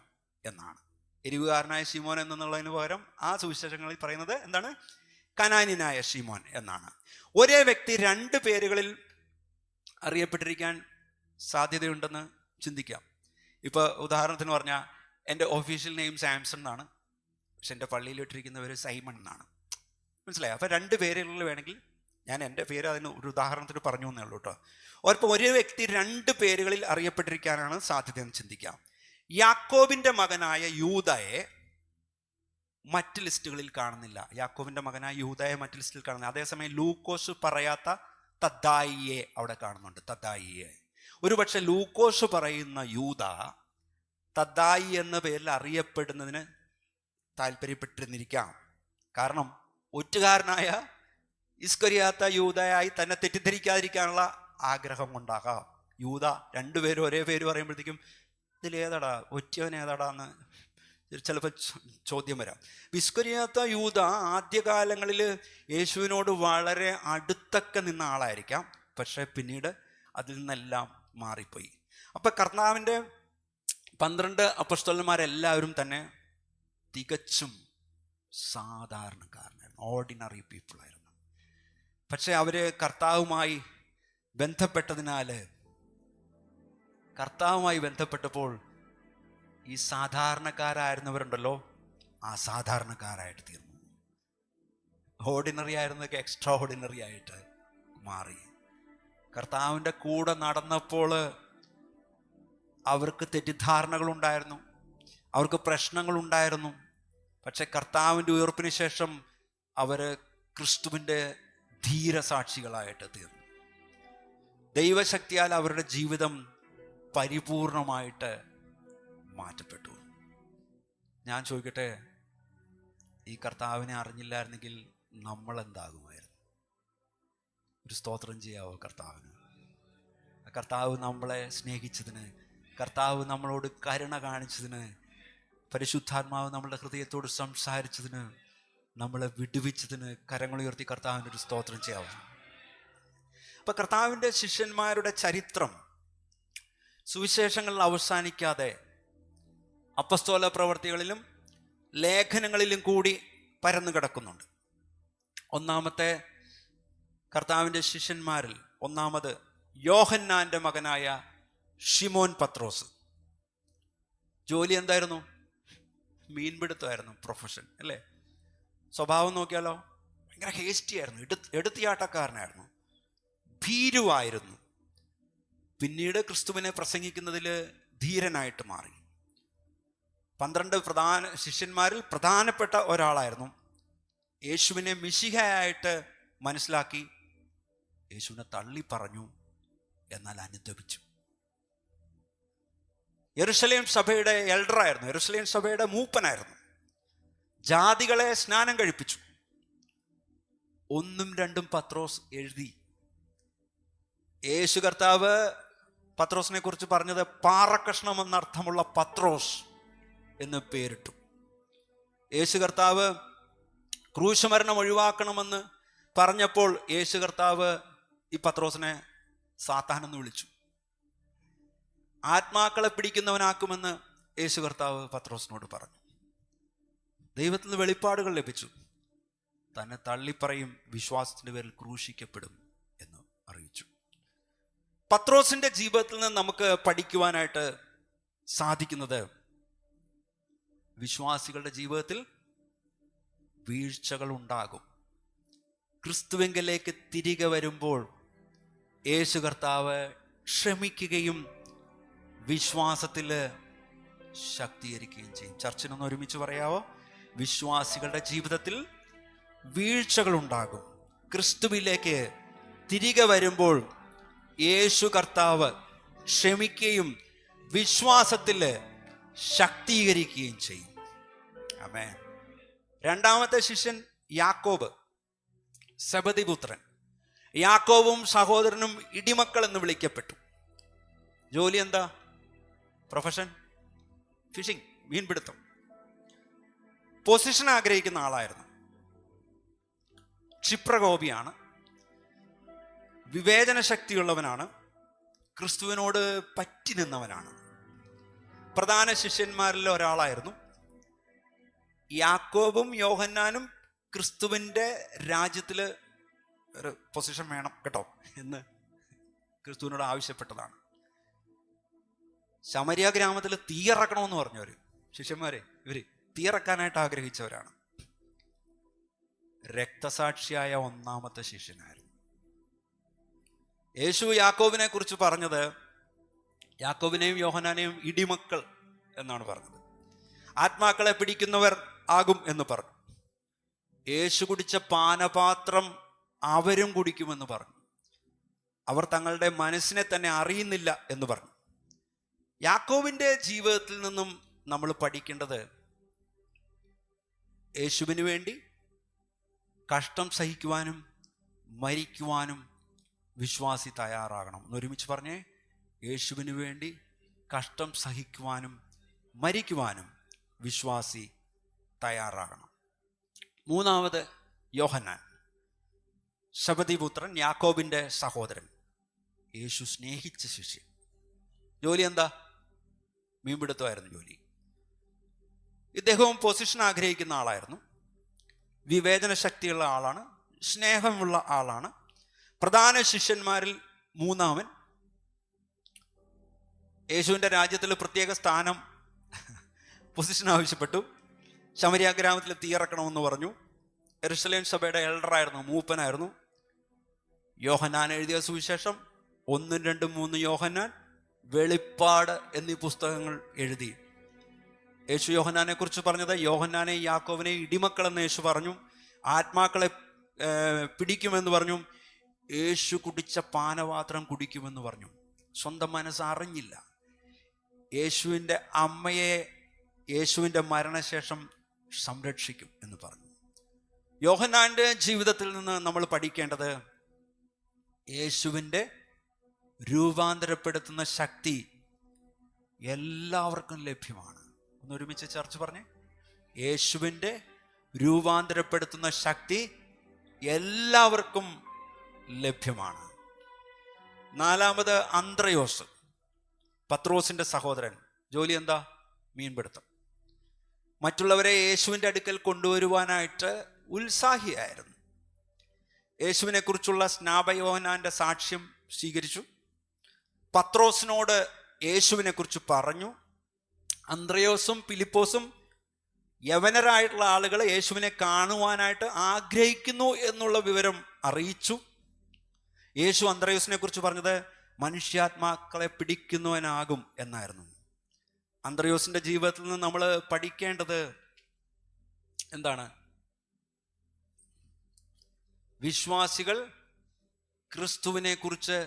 Speaker 1: എന്നാണ്. എരിവുകാരനായ ശിമോൻ എന്നുള്ളതിന് പകരം ആ സുവിശേഷങ്ങളിൽ പറയുന്നത് എന്താണ്? കനാന്യനായ ശിമോൻ എന്നാണ്. ഒരേ വ്യക്തി 2 പേരുകളിൽ അറിയപ്പെട്ടിരിക്കാൻ സാധ്യതയുണ്ടെന്ന് ചിന്തിക്കാം. ഇപ്പോൾ ഉദാഹരണത്തിന് പറഞ്ഞാൽ, എൻ്റെ ഒഫീഷ്യൽ നെയിം സാംസൺ എന്നാണ്, പക്ഷെ എൻ്റെ പള്ളിയിൽ ഇട്ടിരിക്കുന്നവർ സൈമൺ എന്നാണ്. മനസ്സിലായോ? അപ്പോൾ 2 പേരുകളിൽ വേണമെങ്കിൽ ഞാൻ എൻ്റെ പേര് അതിന് ഒരു ഉദാഹരണത്തിന് പറഞ്ഞു എന്നേ ഉള്ളൂ കേട്ടോ. അപ്പോൾ ഒരേ വ്യക്തി 2 പേരുകളിൽ അറിയപ്പെട്ടിരിക്കാനാണ് സാധ്യതയെന്ന് ചിന്തിക്കാം. യാക്കോബിൻ്റെ മകനായ യൂദയെ മറ്റ് ലിസ്റ്റുകളിൽ കാണുന്നില്ല. യാക്കോബിൻ്റെ മകനായ യൂദയെ മറ്റ് ലിസ്റ്റിൽ കാണുന്നില്ല. അതേസമയം ലൂക്കോസ് പറയാത്ത തദ്ദായിയെ അവിടെ കാണുന്നുണ്ട്. തദ്ദായിയെ ഒരുപക്ഷെ ലൂക്കോസ് പറയുന്ന യൂദ തദ്ദായി എന്ന പേരിൽ അറിയപ്പെടുന്നതിന് താല്പര്യപ്പെട്ടിരുന്നിരിക്കാം. കാരണം ഒറ്റുകാരനായ ഇസ്കറിയാത്ത യൂദയായി തന്നെ തെറ്റിദ്ധരിക്കാതിരിക്കാനുള്ള ആഗ്രഹം കൊണ്ടാകാം. യൂദ 2 പേരും ഒരേ പേര് പറയുമ്പോഴത്തേക്കും ഇതിലേതാടാ, ഒറ്റവൻ ഏതാടാ എന്ന് ചിലപ്പോൾ ചോദ്യം വരാം. ഇസ്കറിയാത്ത യൂദ ആദ്യകാലങ്ങളിൽ യേശുവിനോട് വളരെ അടുത്തൊക്കെ നിന്ന ആളായിരിക്കാം, പക്ഷെ പിന്നീട് അതിൽ നിന്നെല്ലാം മാറിപ്പോയി. അപ്പം കർത്താവിൻ്റെ 12 അപ്പോസ്തലന്മാരെല്ലാവരും തന്നെ തികച്ചും സാധാരണക്കാരനായിരുന്നു, ഓർഡിനറി പീപ്പിളായിരുന്നു. പക്ഷെ അവർ കർത്താവുമായി ബന്ധപ്പെട്ടപ്പോൾ ഈ സാധാരണക്കാരായിരുന്നവരുണ്ടല്ലോ അസാധാരണക്കാരായിട്ട് തീർന്നു. ഓർഡിനറി ആയിരുന്നതൊക്കെ എക്സ്ട്രാ ഓർഡിനറി ആയിട്ട് മാറി. കർത്താവിൻ്റെ കൂടെ നടന്നപ്പോൾ അവർക്ക് തെറ്റിദ്ധാരണകളുണ്ടായിരുന്നു, അവർക്ക് പ്രശ്നങ്ങളുണ്ടായിരുന്നു. പക്ഷെ കർത്താവിൻ്റെ ഉയർപ്പിന് ശേഷം അവർ ക്രിസ്തുവിൻ്റെ ധീരസാക്ഷികളായിട്ട് തീർന്നു. ദൈവശക്തിയാൽ അവരുടെ ജീവിതം പരിപൂർണമായിട്ട് മാറ്റപ്പെട്ടു. ഞാൻ ചോദിക്കട്ടെ, ഈ കർത്താവിനെ അറിഞ്ഞില്ലായിരുന്നെങ്കിൽ നമ്മൾ എന്താകുമായിരുന്നു? ഒരു സ്തോത്രം ചെയ്യാവോ കർത്താവിന്? കർത്താവ് നമ്മളെ സ്നേഹിച്ചതിന്, കർത്താവ് നമ്മളോട് കരുണ കാണിച്ചതിന്, പരിശുദ്ധാത്മാവ് നമ്മളുടെ ഹൃദയത്തോട് സംസാരിച്ചതിന്, നമ്മളെ വിടുവിച്ചതിന് കരങ്ങളുയർത്തി കർത്താവിനൊരു സ്തോത്രം ചെയ്യാവോ? അപ്പം കർത്താവിൻ്റെ ശിഷ്യന്മാരുടെ ചരിത്രം സുവിശേഷങ്ങളിൽ അവസാനിക്കാതെ അപ്പസ്തോല പ്രവർത്തികളിലും ലേഖനങ്ങളിലും കൂടി പരന്നു കിടക്കുന്നുണ്ട്. ഒന്നാമത്തെ കർത്താവിൻ്റെ ശിഷ്യന്മാരിൽ ഒന്നാമത് യോഹന്നാൻ്റെ മകനായ ഷിമോൻ പത്രോസ്. ജോലി എന്തായിരുന്നു? മീൻപിടുത്തമായിരുന്നു പ്രൊഫഷൻ, അല്ലേ? സ്വഭാവം നോക്കിയാലോ, ഭയങ്കര ഹേസ്റ്റി ആയിരുന്നു, എടുത്തിയാട്ടക്കാരനായിരുന്നു, ഭീരുവായിരുന്നു. പിന്നീട് ക്രിസ്തുവിനെ പ്രസംഗിക്കുന്നതിൽ ധീരനായിട്ട് മാറി. 12 പ്രധാന ശിഷ്യന്മാരിൽ പ്രധാനപ്പെട്ട ഒരാളായിരുന്നു. യേശുവിനെ മിശിഹയായിട്ട് മനസ്സിലാക്കി, യേശുവിനെ തള്ളി പറഞ്ഞു, എന്നാൽ അനുദപിച്ചു. യെരുശലേം സഭയുടെ എൽഡറായിരുന്നു, യെരുശലേം സഭയുടെ മൂപ്പനായിരുന്നു. ജാതികളെ സ്നാനം കഴിപ്പിച്ചു. 1ഉം 2ഉം പത്രോസ് എഴുതി. യേശു കർത്താവ് പത്രോസിനെ കുറിച്ച് പറഞ്ഞത് പാറക്കഷ്ണം എന്നർത്ഥമുള്ള പത്രോസ് എന്ന് പേരിട്ടു. യേശു കർത്താവ് ക്രൂശമരണം ഒഴിവാക്കണമെന്ന് പറഞ്ഞപ്പോൾ യേശു കർത്താവ് ഈ പത്രോസിനെ സാത്താൻ എന്ന് വിളിച്ചു. ആത്മാക്കളെ പിടിക്കുന്നവനാക്കുമെന്ന് യേശു കർത്താവ് പത്രോസിനോട് പറഞ്ഞു. ദൈവത്തിൽ നിന്ന് വെളിപ്പാടുകൾ ലഭിച്ചു. തന്നെ തള്ളിപ്പറയും, വിശ്വാസത്തിൻ്റെ പേരിൽ ക്രൂശിക്കപ്പെടും എന്ന് അറിയിച്ചു. പത്രോസിന്റെ ജീവിതത്തിൽ നിന്ന് നമുക്ക് പഠിക്കുവാനായിട്ട് സാധിക്കുന്നത്, വിശ്വാസികളുടെ ജീവിതത്തിൽ വീഴ്ചകൾ ഉണ്ടാകും. ക്രിസ്തുവിങ്കലേക്ക് തിരികെ വരുമ്പോൾ യേശു കർത്താവ് ക്ഷമിക്കുകയും വിശ്വാസത്തിൽ ശക്തീകരിക്കുകയും ചെയ്യും. ചർച്ചിനൊന്ന് ഒരുമിച്ച് പറയാവോ? വിശ്വാസികളുടെ ജീവിതത്തിൽ വീഴ്ചകളുണ്ടാകും. ക്രിസ്തുവിലേക്ക് തിരികെ വരുമ്പോൾ യേശു കർത്താവ് ക്ഷമിക്കുകയും വിശ്വാസത്തിൽ ശക്തീകരിക്കുകയും ചെയ്യും. ആമേൻ. രണ്ടാമത്തെ ശിഷ്യൻ യാക്കോബ്, സെബദിപുത്രൻ. യാക്കോബും സഹോദരനും ഇടിമക്കൾ എന്ന് വിളിക്കപ്പെട്ടു. ജോലി എന്താ? Profession phishing, മീൻപിടുത്തം. പൊസിഷൻ ആഗ്രഹിക്കുന്ന ആളായിരുന്നു. ക്ഷിപ്രകോപിയാണ്, വിവേചന ശക്തിയുള്ളവനാണ്, ക്രിസ്തുവിനോട് പറ്റി നിന്നവനാണ്. പ്രധാന ശിഷ്യന്മാരിൽ ഒരാളായിരുന്നു. യാക്കോബും യോഹന്നാനും ക്രിസ്തുവിൻ്റെ രാജ്യത്തിൽ ഒരു പൊസിഷൻ വേണം കേട്ടോ എന്ന് ക്രിസ്തുവിനോട് ആവശ്യപ്പെട്ടതാണ്. ശമരിയ ഗ്രാമത്തിൽ തീയിറക്കണമെന്ന് പറഞ്ഞവർ ശിഷ്യന്മാരെ, ഇവര് തീയിറക്കാനായിട്ട് ആഗ്രഹിച്ചവരാണ്. രക്തസാക്ഷിയായ ഒന്നാമത്തെ ശിഷ്യനായിരുന്നു. യേശു യാക്കോബിനെ കുറിച്ച് പറഞ്ഞത്, യാക്കോബിനെയും യോഹന്നാനെയും ഇടിമക്കൾ എന്നാണ് പറഞ്ഞത്. ആത്മാക്കളെ പിടിക്കുന്നവർ ആകും എന്ന് പറഞ്ഞു. യേശു കുടിച്ച പാനപാത്രം അവരും കുടിക്കുമെന്ന് പറഞ്ഞു. അവർ തങ്ങളുടെ മനസ്സിനെ തന്നെ അറിയുന്നില്ല എന്ന് പറഞ്ഞു. യാക്കോബിൻ്റെ ജീവിതത്തിൽ നിന്നും നമ്മൾ പഠിക്കേണ്ടത്, യേശുവിന് വേണ്ടി കഷ്ടം സഹിക്കുവാനും മരിക്കുവാനും വിശ്വാസി തയ്യാറാകണം. എന്നൊരുമിച്ച് പറഞ്ഞേ, യേശുവിന് വേണ്ടി കഷ്ടം സഹിക്കുവാനും മരിക്കുവാനും വിശ്വാസി തയ്യാറാകണം. മൂന്നാമത് യോഹന്നാൻ, ശബദിപുത്രൻ, യാക്കോബിൻ്റെ സഹോദരൻ, യേശു സ്നേഹിച്ച ശിഷ്യൻ. ജോലി എന്താ? മീൻപിടുത്തമായിരുന്നു ജോലി. ഇദ്ദേഹവും പൊസിഷൻ ആഗ്രഹിക്കുന്ന ആളായിരുന്നു. വിവേചന ശക്തിയുള്ള ആളാണ്, സ്നേഹമുള്ള ആളാണ്. പ്രധാന ശിഷ്യന്മാരിൽ മൂന്നാമൻ. യേശുവിൻ്റെ രാജ്യത്തിൽ പ്രത്യേക സ്ഥാനം, പൊസിഷൻ ആവശ്യപ്പെട്ടു. ശമരിയ ഗ്രാമത്തിൽ തീയിറക്കണമെന്ന് പറഞ്ഞു. യെരുശലേം സഭയുടെ എൽഡറായിരുന്നു, മൂപ്പനായിരുന്നു. യോഹന്നാൻ എഴുതിയ സുവിശേഷം 1, 2, 3 യോഹന്നാൻ, വെളിപ്പാട് എന്നീ പുസ്തകങ്ങൾ എഴുതി. യേശു യോഹന്നാനെ കുറിച്ച് പറഞ്ഞത്, യോഹന്നാനെ യാക്കോബിനെ ഇടിമക്കളെന്ന് യേശു പറഞ്ഞു. ആത്മാക്കളെ പിടിക്കുമെന്ന് പറഞ്ഞു. യേശു കുടിച്ച പാനപാത്രം കുടിക്കുമെന്ന് പറഞ്ഞു. സ്വന്തം മനസ്സ് അറിഞ്ഞില്ല. യേശുവിൻ്റെ അമ്മയെ യേശുവിൻ്റെ മരണശേഷം സംരക്ഷിക്കും എന്ന് പറഞ്ഞു. യോഹന്നാൻ്റെ ജീവിതത്തിൽ നിന്ന് നമ്മൾ പഠിക്കേണ്ടത്, യേശുവിൻ്റെ രൂപാന്തരപ്പെടുത്തുന്ന ശക്തി എല്ലാവർക്കും ലഭ്യമാണ്. ഒന്നൊരുമിച്ച് ചർച്ച പറഞ്ഞേ, യേശുവിൻ്റെ രൂപാന്തരപ്പെടുത്തുന്ന ശക്തി എല്ലാവർക്കും ലഭ്യമാണ്. നാലാമത് അന്ത്രയോസ്, പത്രോസിൻ്റെ സഹോദരൻ. ജോലി എന്താ? മീൻപിടുത്തം. മറ്റുള്ളവരെ യേശുവിൻ്റെ അടുക്കൽ കൊണ്ടുവരുവാനായിട്ട് ഉത്സാഹിയായിരുന്നു. യേശുവിനെ കുറിച്ചുള്ള സ്നാപയോഹന്നാൻ്റെ സാക്ഷ്യം സ്വീകരിച്ചു. പത്രോസിനോട് യേശുവിനെ കുറിച്ച് പറഞ്ഞു. അന്ത്രയോസും ഫിലിപ്പോസും യവനരായിട്ടുള്ള ആളുകൾ യേശുവിനെ കാണുവാനായിട്ട് ആഗ്രഹിക്കുന്നു എന്നുള്ള വിവരം അറിയിച്ചു. യേശു അന്ത്രയോസിനെ കുറിച്ച് പറഞ്ഞത്, മനുഷ്യാത്മാക്കളെ പിടിക്കുന്നവനാകും എന്നായിരുന്നു. അന്ത്രയോസിൻ്റെ ജീവിതത്തിൽ നിന്ന് നമ്മൾ പഠിക്കേണ്ടത് എന്താണ്? വിശ്വാസികൾ ക്രിസ്തുവിനെ കുറിച്ച്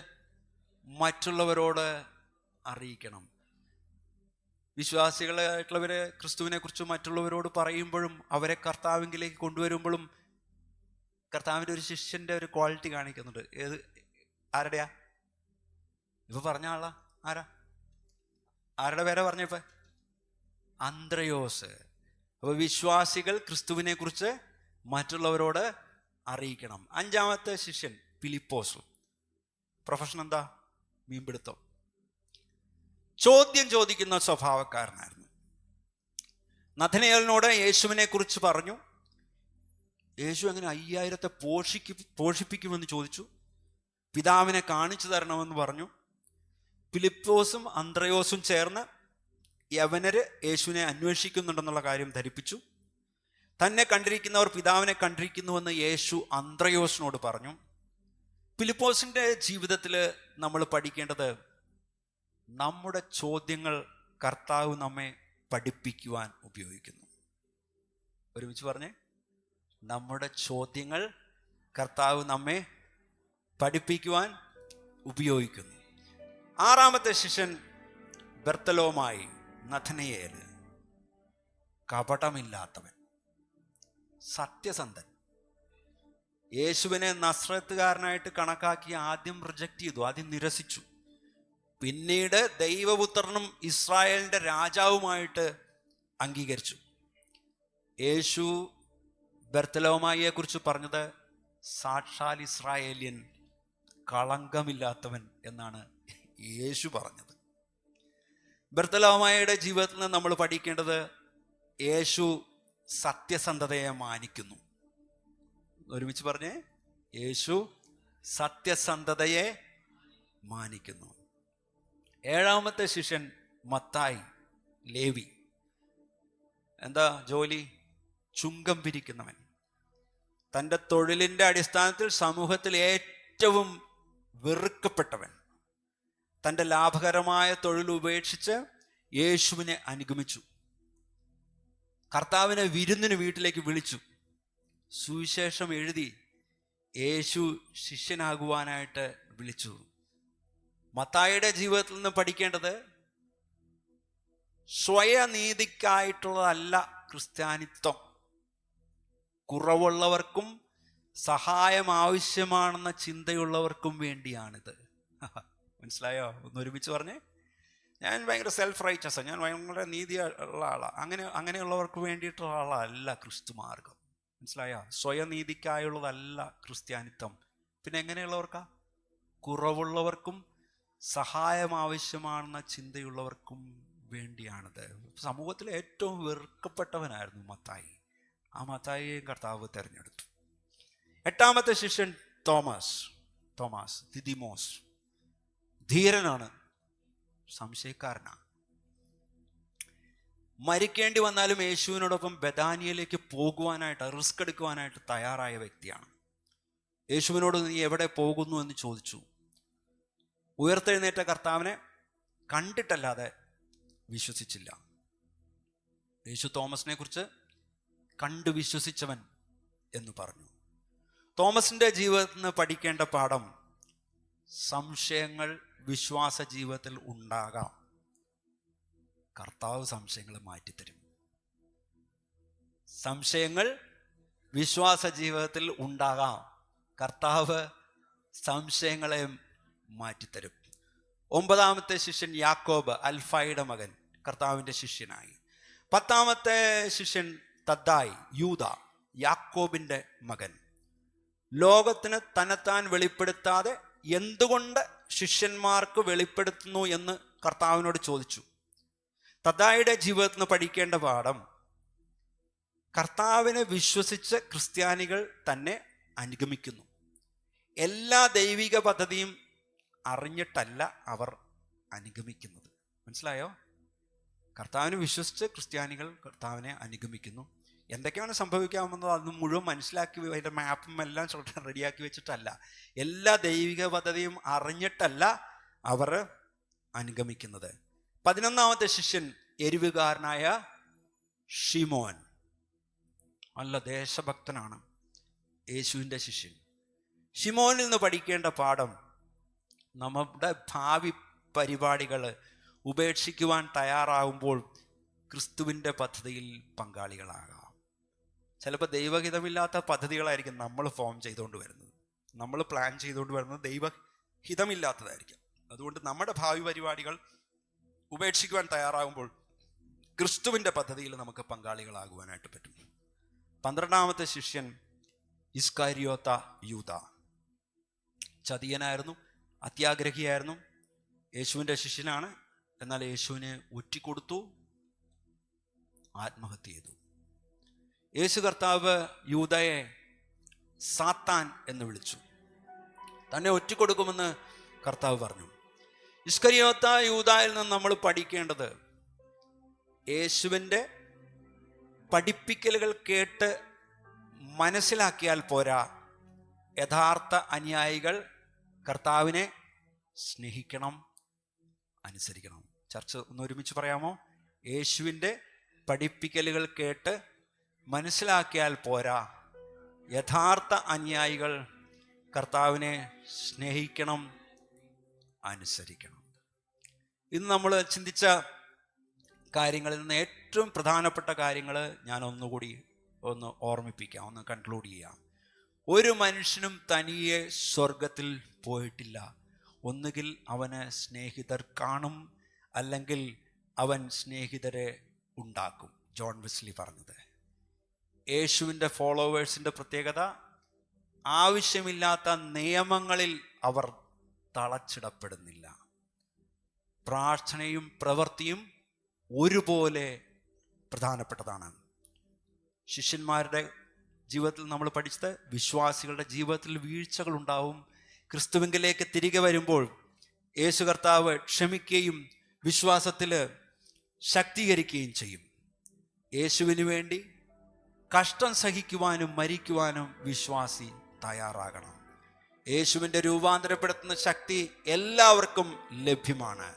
Speaker 1: മറ്റുള്ളവരോട് അറിയിക്കണം. വിശ്വാസികളായിട്ടുള്ളവരെ ക്രിസ്തുവിനെ കുറിച്ച് മറ്റുള്ളവരോട് പറയുമ്പോഴും അവരെ കർത്താവിലേക്ക് കൊണ്ടുവരുമ്പോഴും കർത്താവിൻ്റെ ഒരു ശിഷ്യൻ്റെ ഒരു ക്വാളിറ്റി കാണിക്കുന്നുണ്ട്. ഏത്? ആരുടെയാ? ഇപ്പൊ പറഞ്ഞ ആളാ? ആരുടെ പേരാ പറഞ്ഞപ്പോ? അന്ത്രയോസ്. അപ്പൊ വിശ്വാസികൾ ക്രിസ്തുവിനെ കുറിച്ച് മറ്റുള്ളവരോട് അറിയിക്കണം. അഞ്ചാമത്തെ ശിഷ്യൻ ഫിലിപ്പോസ്. പ്രൊഫഷൻ എന്താ? മീൻപിടുത്തം. ചോദ്യം ചോദിക്കുന്ന സ്വഭാവക്കാരനായിരുന്നു. നഥനയേലിനോട് യേശുവിനെ കുറിച്ച് പറഞ്ഞു. യേശു അങ്ങനെ 5000 പോഷിപ്പിക്കുമെന്ന് ചോദിച്ചു. പിതാവിനെ കാണിച്ചു തരണമെന്ന് പറഞ്ഞു. ഫിലിപ്പോസും അന്ത്രയോസും ചേർന്ന് യവനര് യേശുവിനെ അന്വേഷിക്കുന്നുണ്ടെന്നുള്ള കാര്യം ധരിപ്പിച്ചു. തന്നെ കണ്ടിരിക്കുന്നവർ പിതാവിനെ കണ്ടിരിക്കുന്നുവെന്ന് യേശു അന്ത്രയോസിനോട് പറഞ്ഞു. ഫിലിപ്പോസിൻ്റെ ജീവിതത്തിൽ നമ്മൾ പഠിക്കേണ്ടത്, നമ്മുടെ ചോദ്യങ്ങൾ കർത്താവ് നമ്മെ പഠിപ്പിക്കുവാൻ ഉപയോഗിക്കുന്നു. ഒരുമിച്ച് പറഞ്ഞേ, നമ്മുടെ ചോദ്യങ്ങൾ കർത്താവ് നമ്മെ പഠിപ്പിക്കുവാൻ ഉപയോഗിക്കുന്നു. ആറാമത്തെ ശിഷ്യൻ ബർത്തലോമായി, നഥനയേൽ, കപടമില്ലാത്തവൻ, സത്യസന്ധൻ. യേശുവിനെ നസ്രത്തുകാരനായിട്ട് കണക്കാക്കി ആദ്യം റിജക്റ്റ് ചെയ്തു, ആദ്യം നിരസിച്ചു. പിന്നീട് ദൈവപുത്രനും ഇസ്രായേലിൻ്റെ രാജാവുമായിട്ട് അംഗീകരിച്ചു. യേശു ബർത്തലോമായിയെ കുറിച്ച് പറഞ്ഞത് സാക്ഷാൽ ഇസ്രായേലിയൻ, കളങ്കമില്ലാത്തവൻ എന്നാണ് യേശു പറഞ്ഞത്. ബർത്തലോമായിയുടെ ജീവിതത്തിൽ നിന്ന് നമ്മൾ പഠിക്കേണ്ടത് യേശു സത്യസന്ധതയെ മാനിക്കുന്നു. ഒരുമിച്ച് പറഞ്ഞേ, യേശു സത്യസന്ധതയെ മാനിക്കുന്നു. ഏഴാമത്തെ ശിഷ്യൻ മത്തായി, ലേവി. എന്താ ജോലി? ചുങ്കം പിരിക്കുന്നവൻ. തൻ്റെ തൊഴിലിൻ്റെ അടിസ്ഥാനത്തിൽ സമൂഹത്തിൽ ഏറ്റവും വെറുക്കപ്പെട്ടവൻ. തൻ്റെ ലാഭകരമായ തൊഴിൽ ഉപേക്ഷിച്ച് യേശുവിനെ അനുഗമിച്ചു. കർത്താവിനെ വിരുന്നിന് വീട്ടിലേക്ക് വിളിച്ചു. സുവിശേഷം എഴുതി യേശു ശിഷ്യനാകുവാനായിട്ട് വിളിച്ചു. മത്തായിയുടെ ജീവിതത്തിൽ നിന്ന് പഠിക്കേണ്ടത് സ്വയനീതിക്കായിട്ടുള്ളതല്ല ക്രിസ്ത്യാനിത്വം. കുറവുള്ളവർക്കും സഹായം ആവശ്യമാണെന്ന ചിന്തയുള്ളവർക്കും വേണ്ടിയാണിത്. മനസ്സിലായോ? ഒന്ന് ഒരുമിച്ച് പറഞ്ഞേ. ഞാൻ ഭയങ്കര സെൽഫ് റൈറ്റസാണ്, ഞാൻ ഭയങ്കര നീതി ഉള്ള ആളാണ്, അങ്ങനെയുള്ളവർക്ക് വേണ്ടിയിട്ടുള്ള ആളല്ല ക്രിസ്തു മാർഗം. മനസ്സിലായോ? സ്വയനീതിക്കായുള്ളതല്ല ക്രിസ്ത്യാനിത്വം. പിന്നെ എങ്ങനെയുള്ളവർക്കാ? കുറവുള്ളവർക്കും സഹായം ആവശ്യമാണെന്ന ചിന്തയുള്ളവർക്കും വേണ്ടിയാണിത്. സമൂഹത്തിലെ ഏറ്റവും വെറുക്കപ്പെട്ടവനായിരുന്നു മത്തായി. ആ മത്തായിയെ കർത്താവ് തിരഞ്ഞെടുത്തു. എട്ടാമത്തെ ശിഷ്യൻ തോമസ് ദിദിമോസ്. ധീരനാണ്, സംശയക്കാരനാണ്. മരിക്കേണ്ടി വന്നാലും യേശുവിനോടൊപ്പം ബഥാനിയയിലേക്ക് പോകുവാനായിട്ട്, റിസ്ക് എടുക്കുവാനായിട്ട് തയ്യാറായ വ്യക്തിയാണ്. യേശുവിനോട് നീ എവിടെ പോകുന്നു എന്ന് ചോദിച്ചു. ഉയർത്തെഴുന്നേറ്റ കർത്താവിനെ കണ്ടിട്ടല്ലാതെ വിശ്വസിച്ചില്ല. യേശു തോമസിനെ കുറിച്ച് കണ്ടു വിശ്വസിച്ചവൻ എന്ന് പറഞ്ഞു. തോമസിൻ്റെ ജീവിതത്തിൽ നിന്ന് പഠിക്കേണ്ട പാഠം, സംശയങ്ങൾ വിശ്വാസ ജീവിതത്തിൽ ഉണ്ടാകാം, കർത്താവ് സംശയങ്ങൾ മാറ്റിത്തരും. സംശയങ്ങൾ വിശ്വാസ ജീവിതത്തിൽ ഉണ്ടാകാം, കർത്താവ് സംശയങ്ങളെ മാറ്റിത്തരും. ഒമ്പതാമത്തെ ശിഷ്യൻ യാക്കോബ്, അൽഫായുടെ മകൻ, കർത്താവിൻ്റെ ശിഷ്യനായി. പത്താമത്തെ ശിഷ്യൻ തദ്ദായി, യൂദ, യാക്കോബിൻ്റെ മകൻ. ലോകത്തിന് തന്നെത്താൻ വെളിപ്പെടുത്താതെ എന്തുകൊണ്ട് ശിഷ്യന്മാർക്ക് വെളിപ്പെടുത്തുന്നു എന്ന് കർത്താവിനോട് ചോദിച്ചു. തദ്ദായിയുടെ ജീവിതത്തിൽ നിന്ന് പഠിക്കേണ്ട പാഠം, കർത്താവിനെ വിശ്വസിച്ച് ക്രിസ്ത്യാനികൾ തന്നെ അനുഗമിക്കുന്നു. എല്ലാ ദൈവിക പദ്ധതിയും അറിഞ്ഞിട്ടല്ല അവർ അനുഗമിക്കുന്നത്. മനസ്സിലായോ? കർത്താവിനെ വിശ്വസിച്ച് ക്രിസ്ത്യാനികൾ കർത്താവിനെ അനുഗമിക്കുന്നു. എന്തൊക്കെയാണ് സംഭവിക്കാമെന്നത് അത് മുഴുവൻ മനസ്സിലാക്കി അതിൻ്റെ മാപ്പും എല്ലാം റെഡിയാക്കി വെച്ചിട്ടല്ല, എല്ലാ ദൈവിക പദ്ധതിയും അറിഞ്ഞിട്ടല്ല അവർ അനുഗമിക്കുന്നത്. 11ാമത്തെ ശിഷ്യൻ എരിവുകാരനായ ഷിമോൻ. നല്ല ദേശഭക്തനാണ് യേശുവിൻ്റെ ശിഷ്യൻ. ഷിമോനിൽ നിന്ന് പഠിക്കേണ്ട പാഠം, നമ്മുടെ ഭാവി പരിപാടികൾ ഉപേക്ഷിക്കുവാൻ തയ്യാറാകുമ്പോൾ ക്രിസ്തുവിൻ്റെ പദ്ധതിയിൽ പങ്കാളികളാകാം. ചിലപ്പോൾ ദൈവഹിതമില്ലാത്ത പദ്ധതികളായിരിക്കും നമ്മൾ ഫോം ചെയ്തുകൊണ്ട് വരുന്നത്, നമ്മൾ പ്ലാൻ ചെയ്തുകൊണ്ട് വരുന്നത് ദൈവഹിതമില്ലാത്തതായിരിക്കും. അതുകൊണ്ട് നമ്മുടെ ഭാവി പരിപാടികൾ ഉപേക്ഷിക്കുവാൻ തയ്യാറാകുമ്പോൾ ക്രിസ്തുവിൻ്റെ പദ്ധതിയിൽ നമുക്ക് പങ്കാളികളാകുവാനായിട്ട് പറ്റും. 12ാമത്തെ ശിഷ്യൻ ഇസ്കാരിയോത്ത യൂദ. ചതിയനായിരുന്നു, അത്യാഗ്രഹിയായിരുന്നു, യേശുവിൻ്റെ ശിഷ്യനാണ്. എന്നാൽ യേശുവിനെ ഒറ്റിക്കൊടുത്തു, ആത്മഹത്യ ചെയ്തു. യേശു കർത്താവ് യൂദയെ സാത്താൻ എന്ന് വിളിച്ചു. തന്നെ ഒറ്റിക്കൊടുക്കുമെന്ന് കർത്താവ് പറഞ്ഞു. ഇസ്കരിയോത്ത യൂദായിൽ നിന്ന് നമ്മൾ പഠിക്കേണ്ടത്, യേശുവിൻ്റെ പഠിപ്പിക്കലുകൾ കേട്ട് മനസ്സിലാക്കിയാൽ പോരാ, യഥാർത്ഥ അനുയായികൾ കർത്താവിനെ സ്നേഹിക്കണം, അനുസരിക്കണം. ചർച്ച ഒന്ന് ഒരുമിച്ച് പറയാമോ? യേശുവിൻ്റെ പഠിപ്പിക്കലുകൾ കേട്ട് മനസ്സിലാക്കിയാൽ പോരാ. യഥാർത്ഥ അനുയായികൾ കർത്താവിനെ സ്നേഹിക്കണം, അനുസരിക്കണം. ഇന്ന് നമ്മൾ ചിന്തിച്ച കാര്യങ്ങളിൽ നിന്ന് ഏറ്റവും പ്രധാനപ്പെട്ട കാര്യങ്ങൾ ഞാൻ ഒന്നുകൂടി ഒന്ന് ഓർമ്മിപ്പിക്കാം, ഒന്ന് കൺക്ലൂഡ് ചെയ്യാം. ഒരു മനുഷ്യനും തനിയെ സ്വർഗത്തിൽ പോയിട്ടില്ല. ഒന്നുകിൽ അവന് സ്നേഹിതർ കാണും, അല്ലെങ്കിൽ അവൻ സ്നേഹിതരെ ഉണ്ടാക്കും. ജോൺ വെസ്ലി പറഞ്ഞത്. യേശുവിൻ്റെ ഫോളോവേഴ്സിൻ്റെ പ്രത്യേകത, ആവശ്യമില്ലാത്ത നിയമങ്ങളിൽ അവർ തളച്ചിടപ്പെടുന്നില്ല. പ്രാർത്ഥനയും പ്രവൃത്തിയും ഒരുപോലെ പ്രധാനപ്പെട്ടതാണ്. ശിഷ്യന്മാരുടെ ജീവിതത്തിൽ നമ്മൾ പഠിച്ചത്, വിശ്വാസികളുടെ ജീവിതത്തിൽ വീഴ്ചകൾ ഉണ്ടാവും. ക്രിസ്തുവിങ്കിലേക്ക് തിരികെ വരുമ്പോൾ യേശു കർത്താവ് ക്ഷമിക്കുകയും വിശ്വാസത്തിൽ ശക്തീകരിക്കുകയും ചെയ്യും. യേശുവിന് വേണ്ടി കഷ്ടം സഹിക്കുവാനും മരിക്കുവാനും വിശ്വാസി തയ്യാറാകണം. യേശുവിൻ്റെ രൂപാന്തരപ്പെടുത്തുന്ന ശക്തി എല്ലാവർക്കും ലഭ്യമാണ്.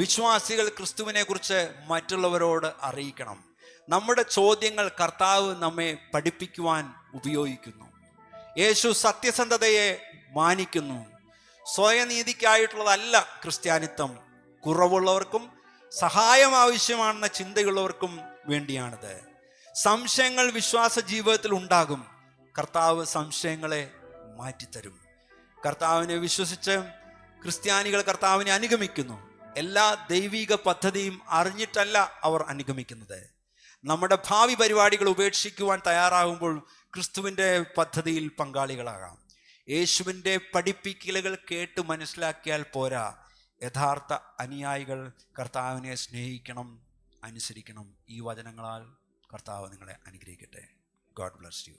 Speaker 1: വിശ്വാസികൾ ക്രിസ്തുവിനെ കുറിച്ച് മറ്റുള്ളവരോട് അറിയിക്കണം. നമ്മുടെ ചോദ്യങ്ങൾ കർത്താവ് നമ്മെ പഠിപ്പിക്കുവാൻ ഉപയോഗിക്കുന്നു. യേശു സത്യസന്ധതയെ മാനിക്കുന്നു. സ്വയനീതിക്കായിട്ടുള്ളതല്ല ക്രിസ്ത്യാനിത്വം. കുറവുള്ളവർക്കും സഹായം ആവശ്യമാണെന്ന ചിന്തയുള്ളവർക്കും വേണ്ടിയാണിത്. സംശയങ്ങൾ വിശ്വാസ ജീവിതത്തിൽ ഉണ്ടാകും. കർത്താവ് സംശയങ്ങളെ മാറ്റിത്തരും. കർത്താവിനെ വിശ്വസിച്ച് ക്രിസ്ത്യാനികൾ കർത്താവിനെ അനുഗമിക്കുന്നു. എല്ലാ ദൈവിക പദ്ധതിയും അറിഞ്ഞിട്ടല്ല അവർ അനുഗമിക്കുന്നത്. നമ്മുടെ ഭാവി പരിപാടികൾ ഉപേക്ഷിക്കുവാൻ തയ്യാറാകുമ്പോൾ ക്രിസ്തുവിൻ്റെ പദ്ധതിയിൽ പങ്കാളികളാകാം. യേശുവിൻ്റെ പഠിപ്പിക്കലുകൾ കേട്ട് മനസ്സിലാക്കിയാൽ പോരാ. യഥാർത്ഥ അനുയായികൾ കർത്താവിനെ സ്നേഹിക്കണം, അനുസരിക്കണം. ഈ വചനങ്ങളാൽ കർത്താവ് നിങ്ങളെ അനുഗ്രഹിക്കട്ടെ. God bless you.